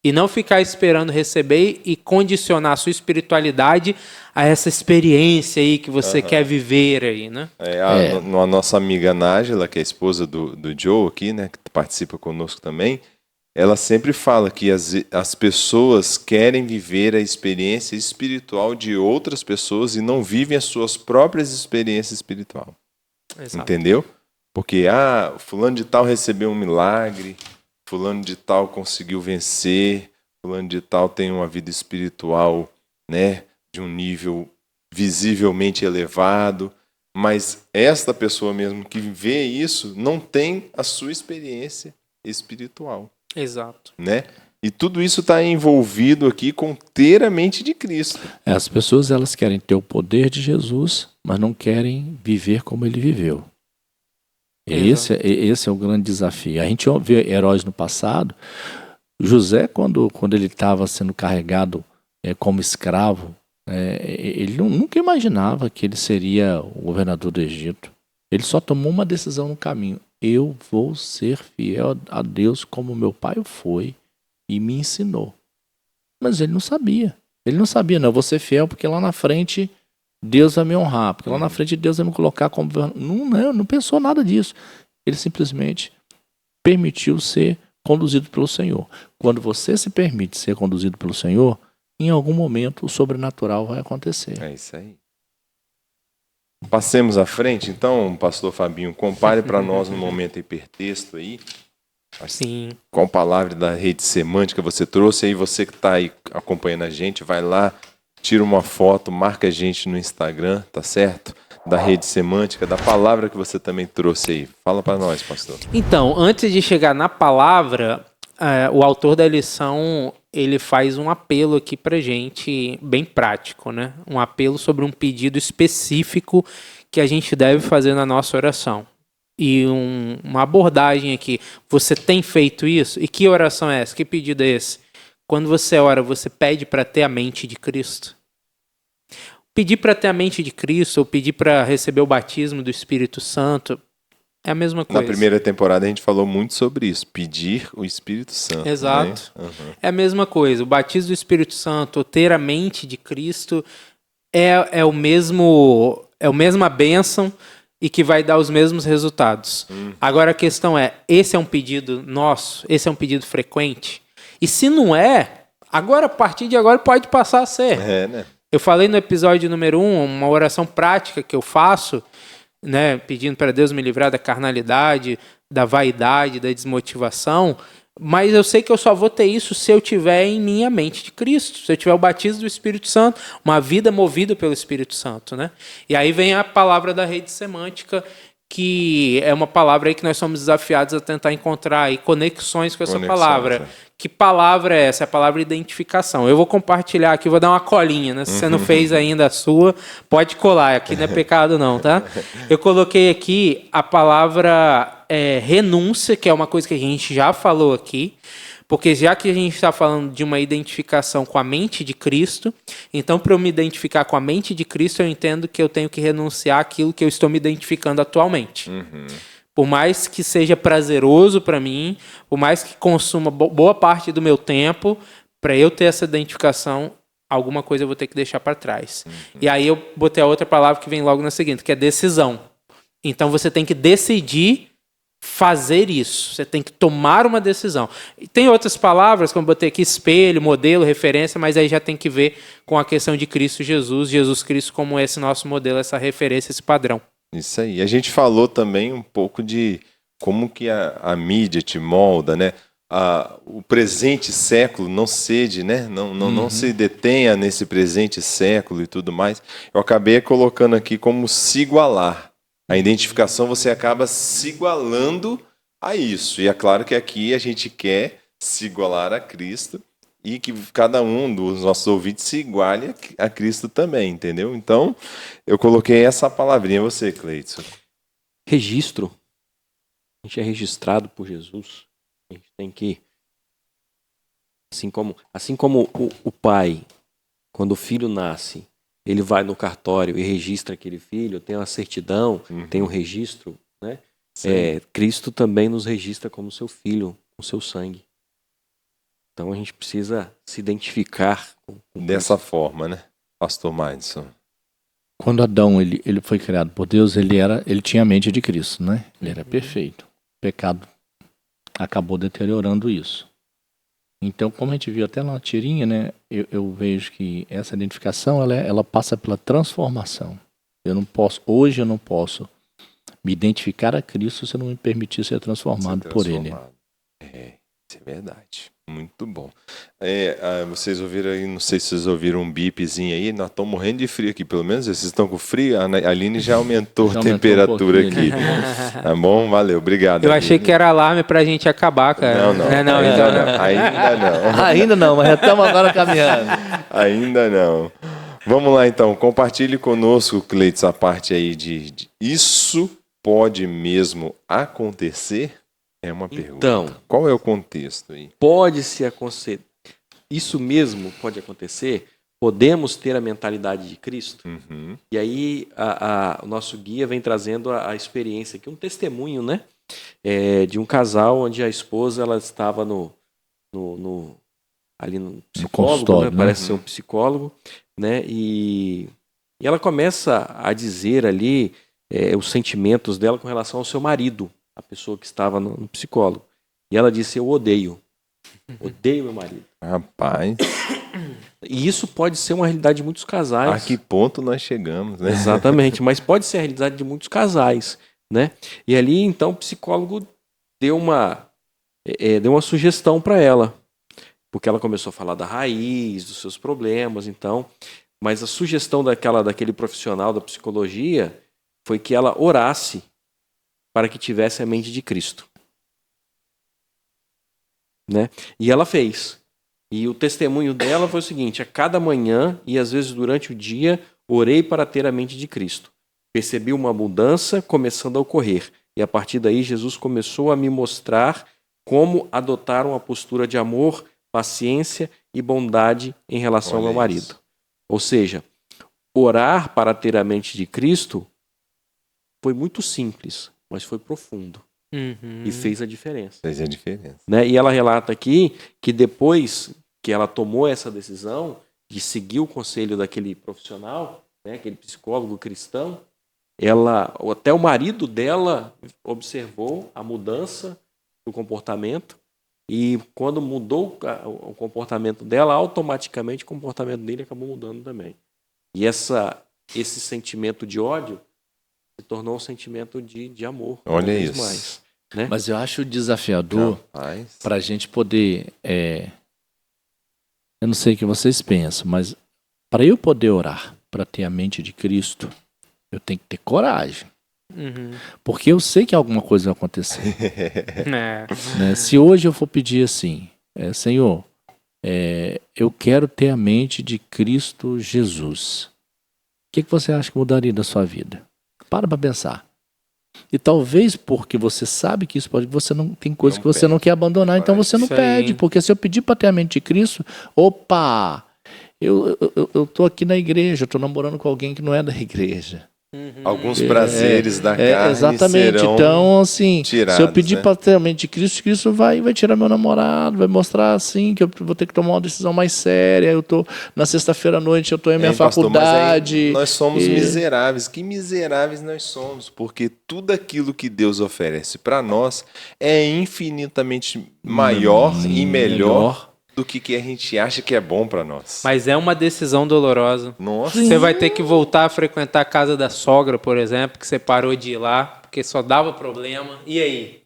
E não ficar esperando receber e condicionar a sua espiritualidade a essa experiência aí que você quer viver aí, né? A nossa amiga Nájila, que é a esposa do Joe aqui, né, que participa conosco também, ela sempre fala que as pessoas querem viver a experiência espiritual de outras pessoas e não vivem as suas próprias experiências espirituais. Entendeu? Porque, fulano de tal recebeu um milagre, fulano de tal conseguiu vencer, fulano de tal tem uma vida espiritual, né, de um nível visivelmente elevado, mas esta pessoa mesmo que vê isso não tem a sua experiência espiritual. Exato. né? E tudo isso está envolvido aqui com ter a mente de Cristo. As pessoas elas querem ter o poder de Jesus, mas não querem viver como ele viveu. Esse é o grande desafio. A gente vê heróis no passado. José, quando ele estava sendo carregado como escravo, ele nunca imaginava que ele seria o governador do Egito. Ele só tomou uma decisão no caminho. Eu vou ser fiel a Deus como meu pai foi e me ensinou. Mas ele não sabia. Ele não sabia, não, eu vou ser fiel porque lá na frente Deus vai me honrar, porque lá na frente Deus vai me colocar como governador. Não pensou nada disso. Ele simplesmente permitiu ser conduzido pelo Senhor. Quando você se permite ser conduzido pelo Senhor, em algum momento o sobrenatural vai acontecer. É isso aí. Passemos à frente, então, pastor Fabinho, compare para nós no momento hipertexto aí, Sim. com a palavra da rede semântica você trouxe, aí você que está aí acompanhando a gente, vai lá, tira uma foto, marca a gente no Instagram, tá certo? Da rede semântica, da palavra que você também trouxe aí. Fala para nós, pastor. Então, antes de chegar na palavra, o autor da lição, ele faz um apelo aqui pra gente, bem prático, né? Um apelo sobre um pedido específico que a gente deve fazer na nossa oração. E uma abordagem aqui. Você tem feito isso? E que oração é essa? Que pedido é esse? Quando você ora, você pede para ter a mente de Cristo? Pedir para ter a mente de Cristo ou pedir para receber o batismo do Espírito Santo é a mesma coisa. Na primeira temporada a gente falou muito sobre isso, pedir o Espírito Santo. Exato. Né? Uhum. É a mesma coisa. O batismo do Espírito Santo, ou ter a mente de Cristo, é a mesma bênção e que vai dar os mesmos resultados. Agora a questão é, esse é um pedido nosso? Esse é um pedido frequente? E se não é, agora, a partir de agora pode passar a ser. Né? Eu falei no episódio número 1, uma oração prática que eu faço, né, pedindo para Deus me livrar da carnalidade, da vaidade, da desmotivação, mas eu sei que eu só vou ter isso se eu tiver em minha mente de Cristo, se eu tiver o batismo do Espírito Santo, uma vida movida pelo Espírito Santo, né? E aí vem a palavra da rede semântica, que é uma palavra aí que nós somos desafiados a tentar encontrar aí conexões com essa palavra. Que palavra é essa? É a palavra identificação. Eu vou compartilhar aqui, vou dar uma colinha, né? Se você não fez ainda a sua, pode colar. Aqui não é pecado não, tá? Eu coloquei aqui a palavra renúncia, que é uma coisa que a gente já falou aqui. Porque já que a gente está falando de uma identificação com a mente de Cristo, então para eu me identificar com a mente de Cristo, eu entendo que eu tenho que renunciar àquilo que eu estou me identificando atualmente. Por mais que seja prazeroso para mim, por mais que consuma boa parte do meu tempo, para eu ter essa identificação, alguma coisa eu vou ter que deixar para trás. E aí eu botei a outra palavra que vem logo na seguinte, que é decisão. Então você tem que decidir fazer isso. Você tem que tomar uma decisão. E tem outras palavras, como eu botei aqui, espelho, modelo, referência, mas aí já tem que ver com a questão de Cristo Jesus, Jesus Cristo como esse nosso modelo, essa referência, esse padrão. Isso aí. A gente falou também um pouco de como que a mídia te molda, né? O presente século não cede, né? Não se detenha nesse presente século e tudo mais. Eu acabei colocando aqui como se igualar. A identificação você acaba se igualando a isso. E é claro que aqui a gente quer se igualar a Cristo e que cada um dos nossos ouvintes se iguale a Cristo também, entendeu? Então, eu coloquei essa palavrinha. Você, Cleidson. Registro. A gente é registrado por Jesus. A gente tem que... Assim como o pai, quando o filho nasce, ele vai no cartório e registra aquele filho, tem uma certidão, tem um registro, né? Cristo também nos registra como seu filho, com seu sangue. Então a gente precisa se identificar com dessa forma, né, pastor Madison? Quando Adão ele foi criado por Deus, ele tinha a mente de Cristo, né? Ele era perfeito. O pecado acabou deteriorando isso. Então, como a gente viu até na tirinha, né, eu vejo que essa identificação ela passa pela transformação. Hoje eu não posso me identificar a Cristo se eu não me permitir ser transformado por Ele. Isso é verdade. Muito bom. Vocês ouviram aí, não sei se vocês ouviram um bipzinho aí, nós estamos morrendo de frio aqui, pelo menos vocês estão com frio, a Aline já aumentou a temperatura aqui. Tá bom? Valeu, obrigado. Eu Aline. achei que era alarme pra gente acabar, cara. Não, ainda não. Ainda não. Ainda não, mas já estamos agora caminhando. Ainda não. Vamos lá então, compartilhe conosco, Cleiton, a parte aí de isso pode mesmo acontecer? É uma pergunta. Então, qual é o contexto aí? Pode-se acontecer. Isso mesmo pode acontecer. Podemos ter a mentalidade de Cristo. Uhum. E aí o nosso guia vem trazendo a experiência aqui, um testemunho, né? De um casal onde a esposa ela estava ali no psicólogo, né? Parece ser um psicólogo, né? E ela começa a dizer ali os sentimentos dela com relação ao seu marido, a pessoa que estava no psicólogo. E ela disse: eu odeio meu marido. Rapaz. E isso pode ser uma realidade de muitos casais. A que ponto nós chegamos, né? Exatamente, mas pode ser a realidade de muitos casais, né? E ali, então, o psicólogo deu uma sugestão para ela, porque ela começou a falar da raiz, dos seus problemas, então, mas a sugestão daquele profissional da psicologia foi que ela orasse para que tivesse a mente de Cristo, né? E ela fez. E o testemunho dela foi o seguinte: a cada manhã e às vezes durante o dia, orei para ter a mente de Cristo. Percebi uma mudança começando a ocorrer. E a partir daí, Jesus começou a me mostrar como adotar uma postura de amor, paciência e bondade em relação ao meu marido. Ou seja, orar para ter a mente de Cristo foi muito simples, mas foi profundo. E fez a diferença. Fez a diferença. Né? E ela relata aqui que depois que ela tomou essa decisão de seguir o conselho daquele profissional, né, aquele psicólogo cristão, até o marido dela observou a mudança do comportamento, e quando mudou o comportamento dela, automaticamente o comportamento dele acabou mudando também. E esse sentimento de ódio se tornou um sentimento de amor. Olha cada vez isso. mais, né? Mas eu acho desafiador para a gente poder... Eu não sei o que vocês pensam, mas para eu poder orar, para ter a mente de Cristo, eu tenho que ter coragem. Porque eu sei que alguma coisa vai acontecer. Né? Se hoje eu for pedir assim, Senhor, eu quero ter a mente de Cristo Jesus, o que você acha que mudaria da sua vida? Para pensar. E talvez porque você sabe que isso pode... tem coisas que você não quer abandonar, então você não pede. Porque se eu pedir para ter a mente de Cristo, opa, eu tô aqui na igreja, eu tô namorando com alguém que não é da igreja. Alguns prazeres da carne exatamente. serão então, assim, tirados, se eu pedir né? para ter a mente de Cristo, Cristo vai tirar meu namorado, vai mostrar assim que eu vou ter que tomar uma decisão mais séria. Eu tô na sexta-feira à noite, eu tô em minha faculdade. Pastor, nós somos miseráveis. Que miseráveis nós somos, porque tudo aquilo que Deus oferece para nós é infinitamente maior e melhor do que a gente acha que é bom para nós. Mas é uma decisão dolorosa. Nossa. Você vai ter que voltar a frequentar a casa da sogra, por exemplo, que você parou de ir lá, porque só dava problema. E aí?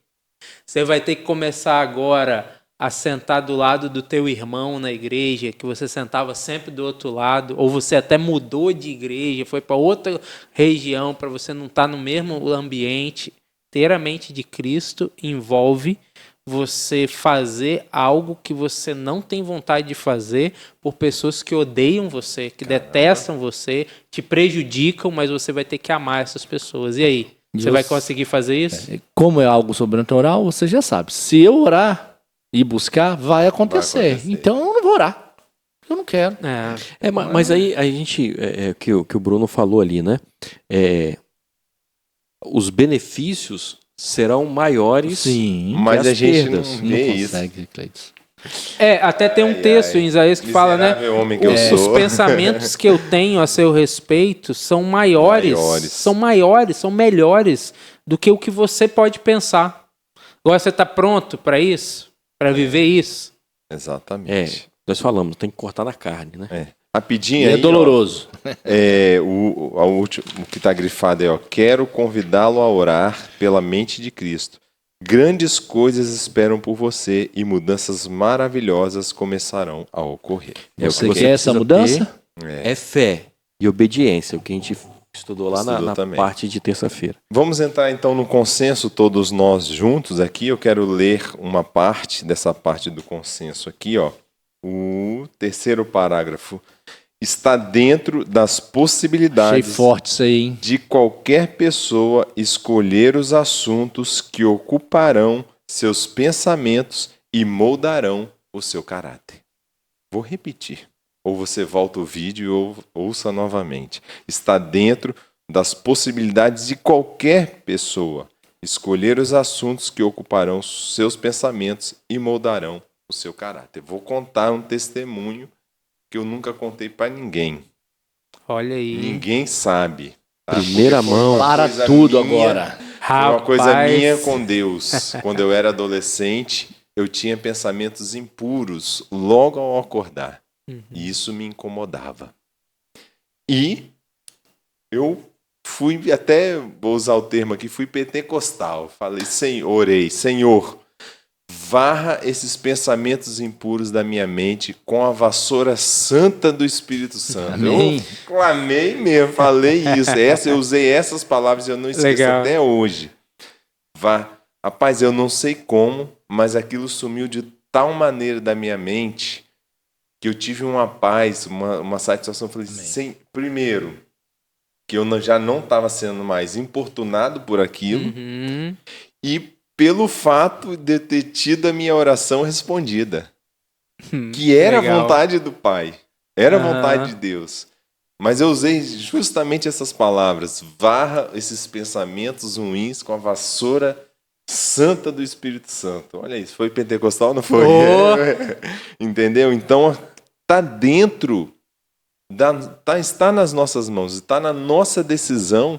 Você vai ter que começar agora a sentar do lado do teu irmão na igreja, que você sentava sempre do outro lado, ou você até mudou de igreja, foi para outra região, para você não estar no mesmo ambiente. Ter a mente de Cristo envolve você fazer algo que você não tem vontade de fazer por pessoas que odeiam você, que detestam você, te prejudicam, mas você vai ter que amar essas pessoas. E aí? Você vai conseguir fazer isso? Como é algo sobrenatural, você já sabe. Se eu orar e buscar, vai acontecer. Então eu não vou orar. Eu não quero. Mas aí a gente, que o Bruno falou ali, né? Os benefícios serão maiores. Sim, mas a gente não não vê consegue, isso. Cleiton. Até tem um texto em Isaías que fala, né? Homem que eu Os sou. pensamentos que eu tenho a seu respeito são maiores, são melhores do que o que você pode pensar. Agora você está pronto para isso? Para viver isso? Exatamente. Nós falamos, tem que cortar na carne, né? Rapidinho aí, É doloroso. O último que está grifado é, quero convidá-lo a orar pela mente de Cristo. Grandes coisas esperam por você e mudanças maravilhosas começarão a ocorrer. Você quer essa mudança? É fé e obediência, o que a gente estudou lá na também. parte de terça-feira. Vamos entrar então no consenso, todos nós juntos aqui. Eu quero ler uma parte dessa parte do consenso aqui, ó. O terceiro parágrafo. Está dentro das Achei possibilidades forte isso aí, hein? de qualquer pessoa escolher os assuntos que ocuparão seus pensamentos e moldarão o seu caráter. Vou repetir. Ou você volta o vídeo e ouça novamente. Está dentro das possibilidades de qualquer pessoa escolher os assuntos que ocuparão seus pensamentos e moldarão o seu caráter. Vou contar um testemunho que eu nunca contei para ninguém. Olha aí. Ninguém sabe. Tá? Primeira Porque foi mão. uma Para coisa tudo minha, agora. Foi uma coisa Rapaz. minha com Deus. Quando eu era adolescente, eu tinha pensamentos impuros logo ao acordar. E isso me incomodava. E eu fui, até vou usar o termo aqui, fui pentecostal. Falei, orei, Senhor, varra esses pensamentos impuros da minha mente com a vassoura santa do Espírito Santo. Amém. Eu clamei mesmo, falei isso. Eu usei essas palavras e eu não esqueço Legal. até hoje. Rapaz, eu não sei como, mas aquilo sumiu de tal maneira da minha mente que eu tive uma paz, uma satisfação. Eu falei, primeiro, que eu já não estava sendo mais importunado por aquilo, e pelo fato de ter tido a minha oração respondida, que era Legal. a vontade do Pai, era a vontade de Deus. Mas eu usei justamente essas palavras, varra esses pensamentos ruins com a vassoura santa do Espírito Santo. Olha isso, foi pentecostal, não foi? Oh. Entendeu? Então, está dentro, está nas nossas mãos, está na nossa decisão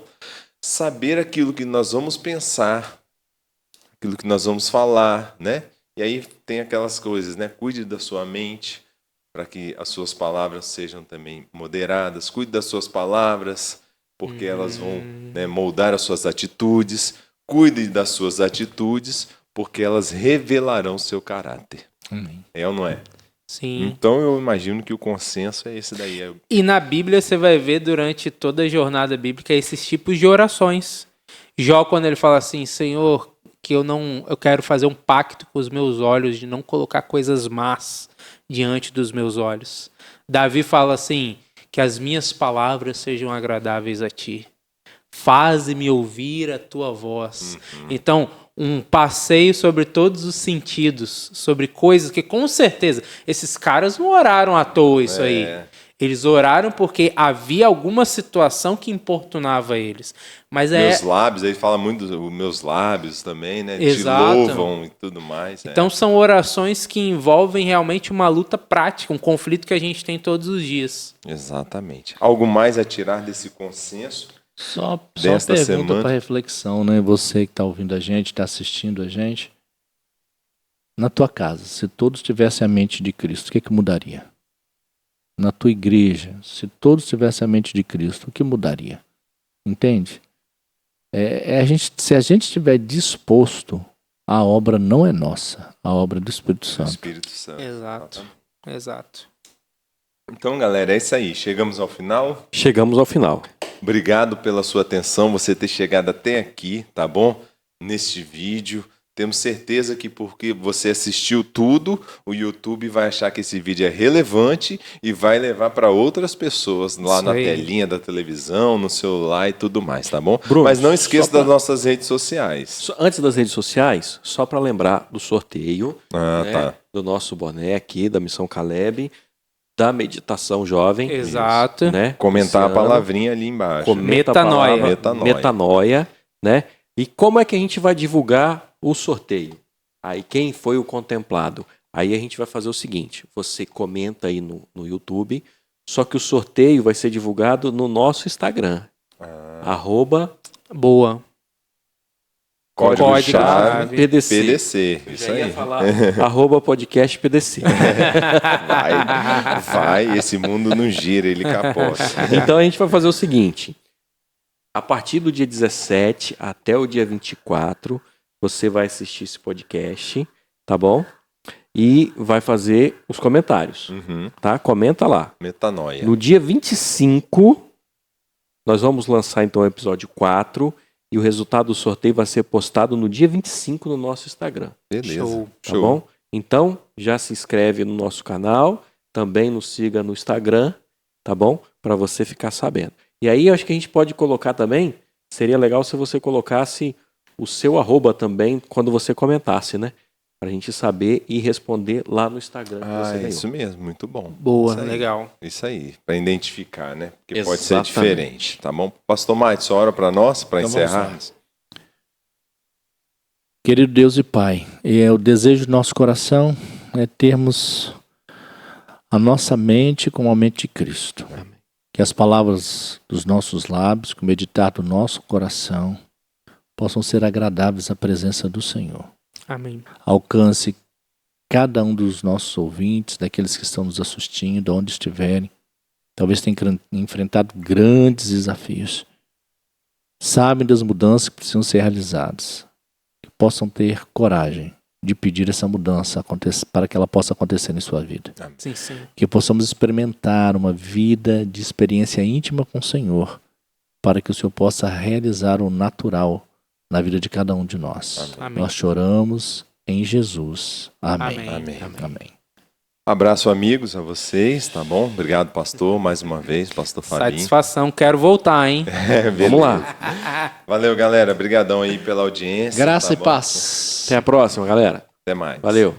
saber aquilo que nós vamos pensar, aquilo que nós vamos falar, né? E aí tem aquelas coisas, né? Cuide da sua mente, para que as suas palavras sejam também moderadas. Cuide das suas palavras, porque elas vão, né, moldar as suas atitudes. Cuide das suas atitudes, porque elas revelarão seu caráter. Amém. É ou não é? Sim. Então eu imagino que o consenso é esse daí. E na Bíblia você vai ver durante toda a jornada bíblica esses tipos de orações. Jó, quando ele fala assim, Senhor, que eu quero fazer um pacto com os meus olhos de não colocar coisas más diante dos meus olhos. Davi fala assim, que as minhas palavras sejam agradáveis a ti. Faze-me ouvir a tua voz. Então, um passeio sobre todos os sentidos, sobre coisas que, com certeza, esses caras não oraram à toa isso aí. Eles oraram porque havia alguma situação que importunava eles. Mas Meus lábios, ele fala muito dos meus lábios também, né? Exato. Te louvam e tudo mais. Então, são orações que envolvem realmente uma luta prática, um conflito que a gente tem todos os dias. Exatamente. Algo mais a tirar desse consenso? Só Desta pergunta semana. para reflexão, né? Você que está ouvindo a gente, está assistindo a gente. Na tua casa, se todos tivessem a mente de Cristo, o que mudaria? Na tua igreja, se todos tivessem a mente de Cristo, o que mudaria? Entende? Se a gente estiver disposto, a obra não é nossa, a obra é do Espírito Santo. Espírito Santo. Exato. Então, galera, é isso aí. Chegamos ao final. Chegamos ao final. Obrigado pela sua atenção, você ter chegado até aqui, tá bom? Neste vídeo. Temos certeza que porque você assistiu tudo, o YouTube vai achar que esse vídeo é relevante e vai levar para outras pessoas lá Isso na aí. telinha da televisão, no celular e tudo mais, tá bom? Bruno, Mas não esqueça só pra- das nossas redes sociais. Antes das redes sociais, só para lembrar do sorteio, né, Tá. do nosso boné aqui, da Missão Caleb, da meditação jovem. Exato. Né? Comentar a Esse ano. palavrinha ali embaixo. Comenta Metanoia. a palavra Metanoia. metanoia, né? E como é que a gente vai divulgar o sorteio? Aí quem foi o contemplado? Aí a gente vai fazer o seguinte, você comenta aí no YouTube, só que o sorteio vai ser divulgado no nosso Instagram. @ Boa. Código-chave PDC. PDC. Eu Isso já ia aí. falar @podcast PDC. Vai, esse mundo não gira, ele capota. Então a gente vai fazer o seguinte, a partir do dia 17 até o dia 24, você vai assistir esse podcast, tá bom? E vai fazer os comentários, tá? Comenta lá. Metanoia. No dia 25, nós vamos lançar então o episódio 4 e o resultado do sorteio vai ser postado no dia 25 no nosso Instagram. Beleza. Show. Tá bom? Então, já se inscreve no nosso canal, também nos siga no Instagram, tá bom? Para você ficar sabendo. E aí, eu acho que a gente pode colocar também, seria legal se você colocasse o seu @ também quando você comentasse, né? Pra gente saber e responder lá no Instagram que você ganhou. Isso mesmo, muito bom. Boa, Isso aí. legal. Isso aí, para identificar, né? Porque pode ser Exatamente. diferente, tá bom? Pastor Matos, ora para nós, para Então vamos encerrar. lá. Querido Deus e Pai, o desejo do nosso coração é termos a nossa mente como a mente de Cristo. Amém. Que as palavras dos nossos lábios, que o meditar do nosso coração, possam ser agradáveis à presença do Senhor. Amém. Alcance cada um dos nossos ouvintes, daqueles que estão nos assistindo, onde estiverem. Talvez tenham enfrentado grandes desafios. Sabem das mudanças que precisam ser realizadas. Que possam ter coragem de pedir essa mudança para que ela possa acontecer em sua vida. Sim, sim. Que possamos experimentar uma vida de experiência íntima com o Senhor, para que o Senhor possa realizar o natural na vida de cada um de nós. Amém. Nós choramos em Jesus. Amém. Amém. Amém. Abraço, amigos, a vocês, tá bom? Obrigado, pastor, mais uma vez, pastor Fabinho. Satisfação, quero voltar, hein? Vamos lá. Valeu, galera. Obrigadão aí pela audiência. Graça tá e bom? paz. Até a próxima, galera. Até mais. Valeu.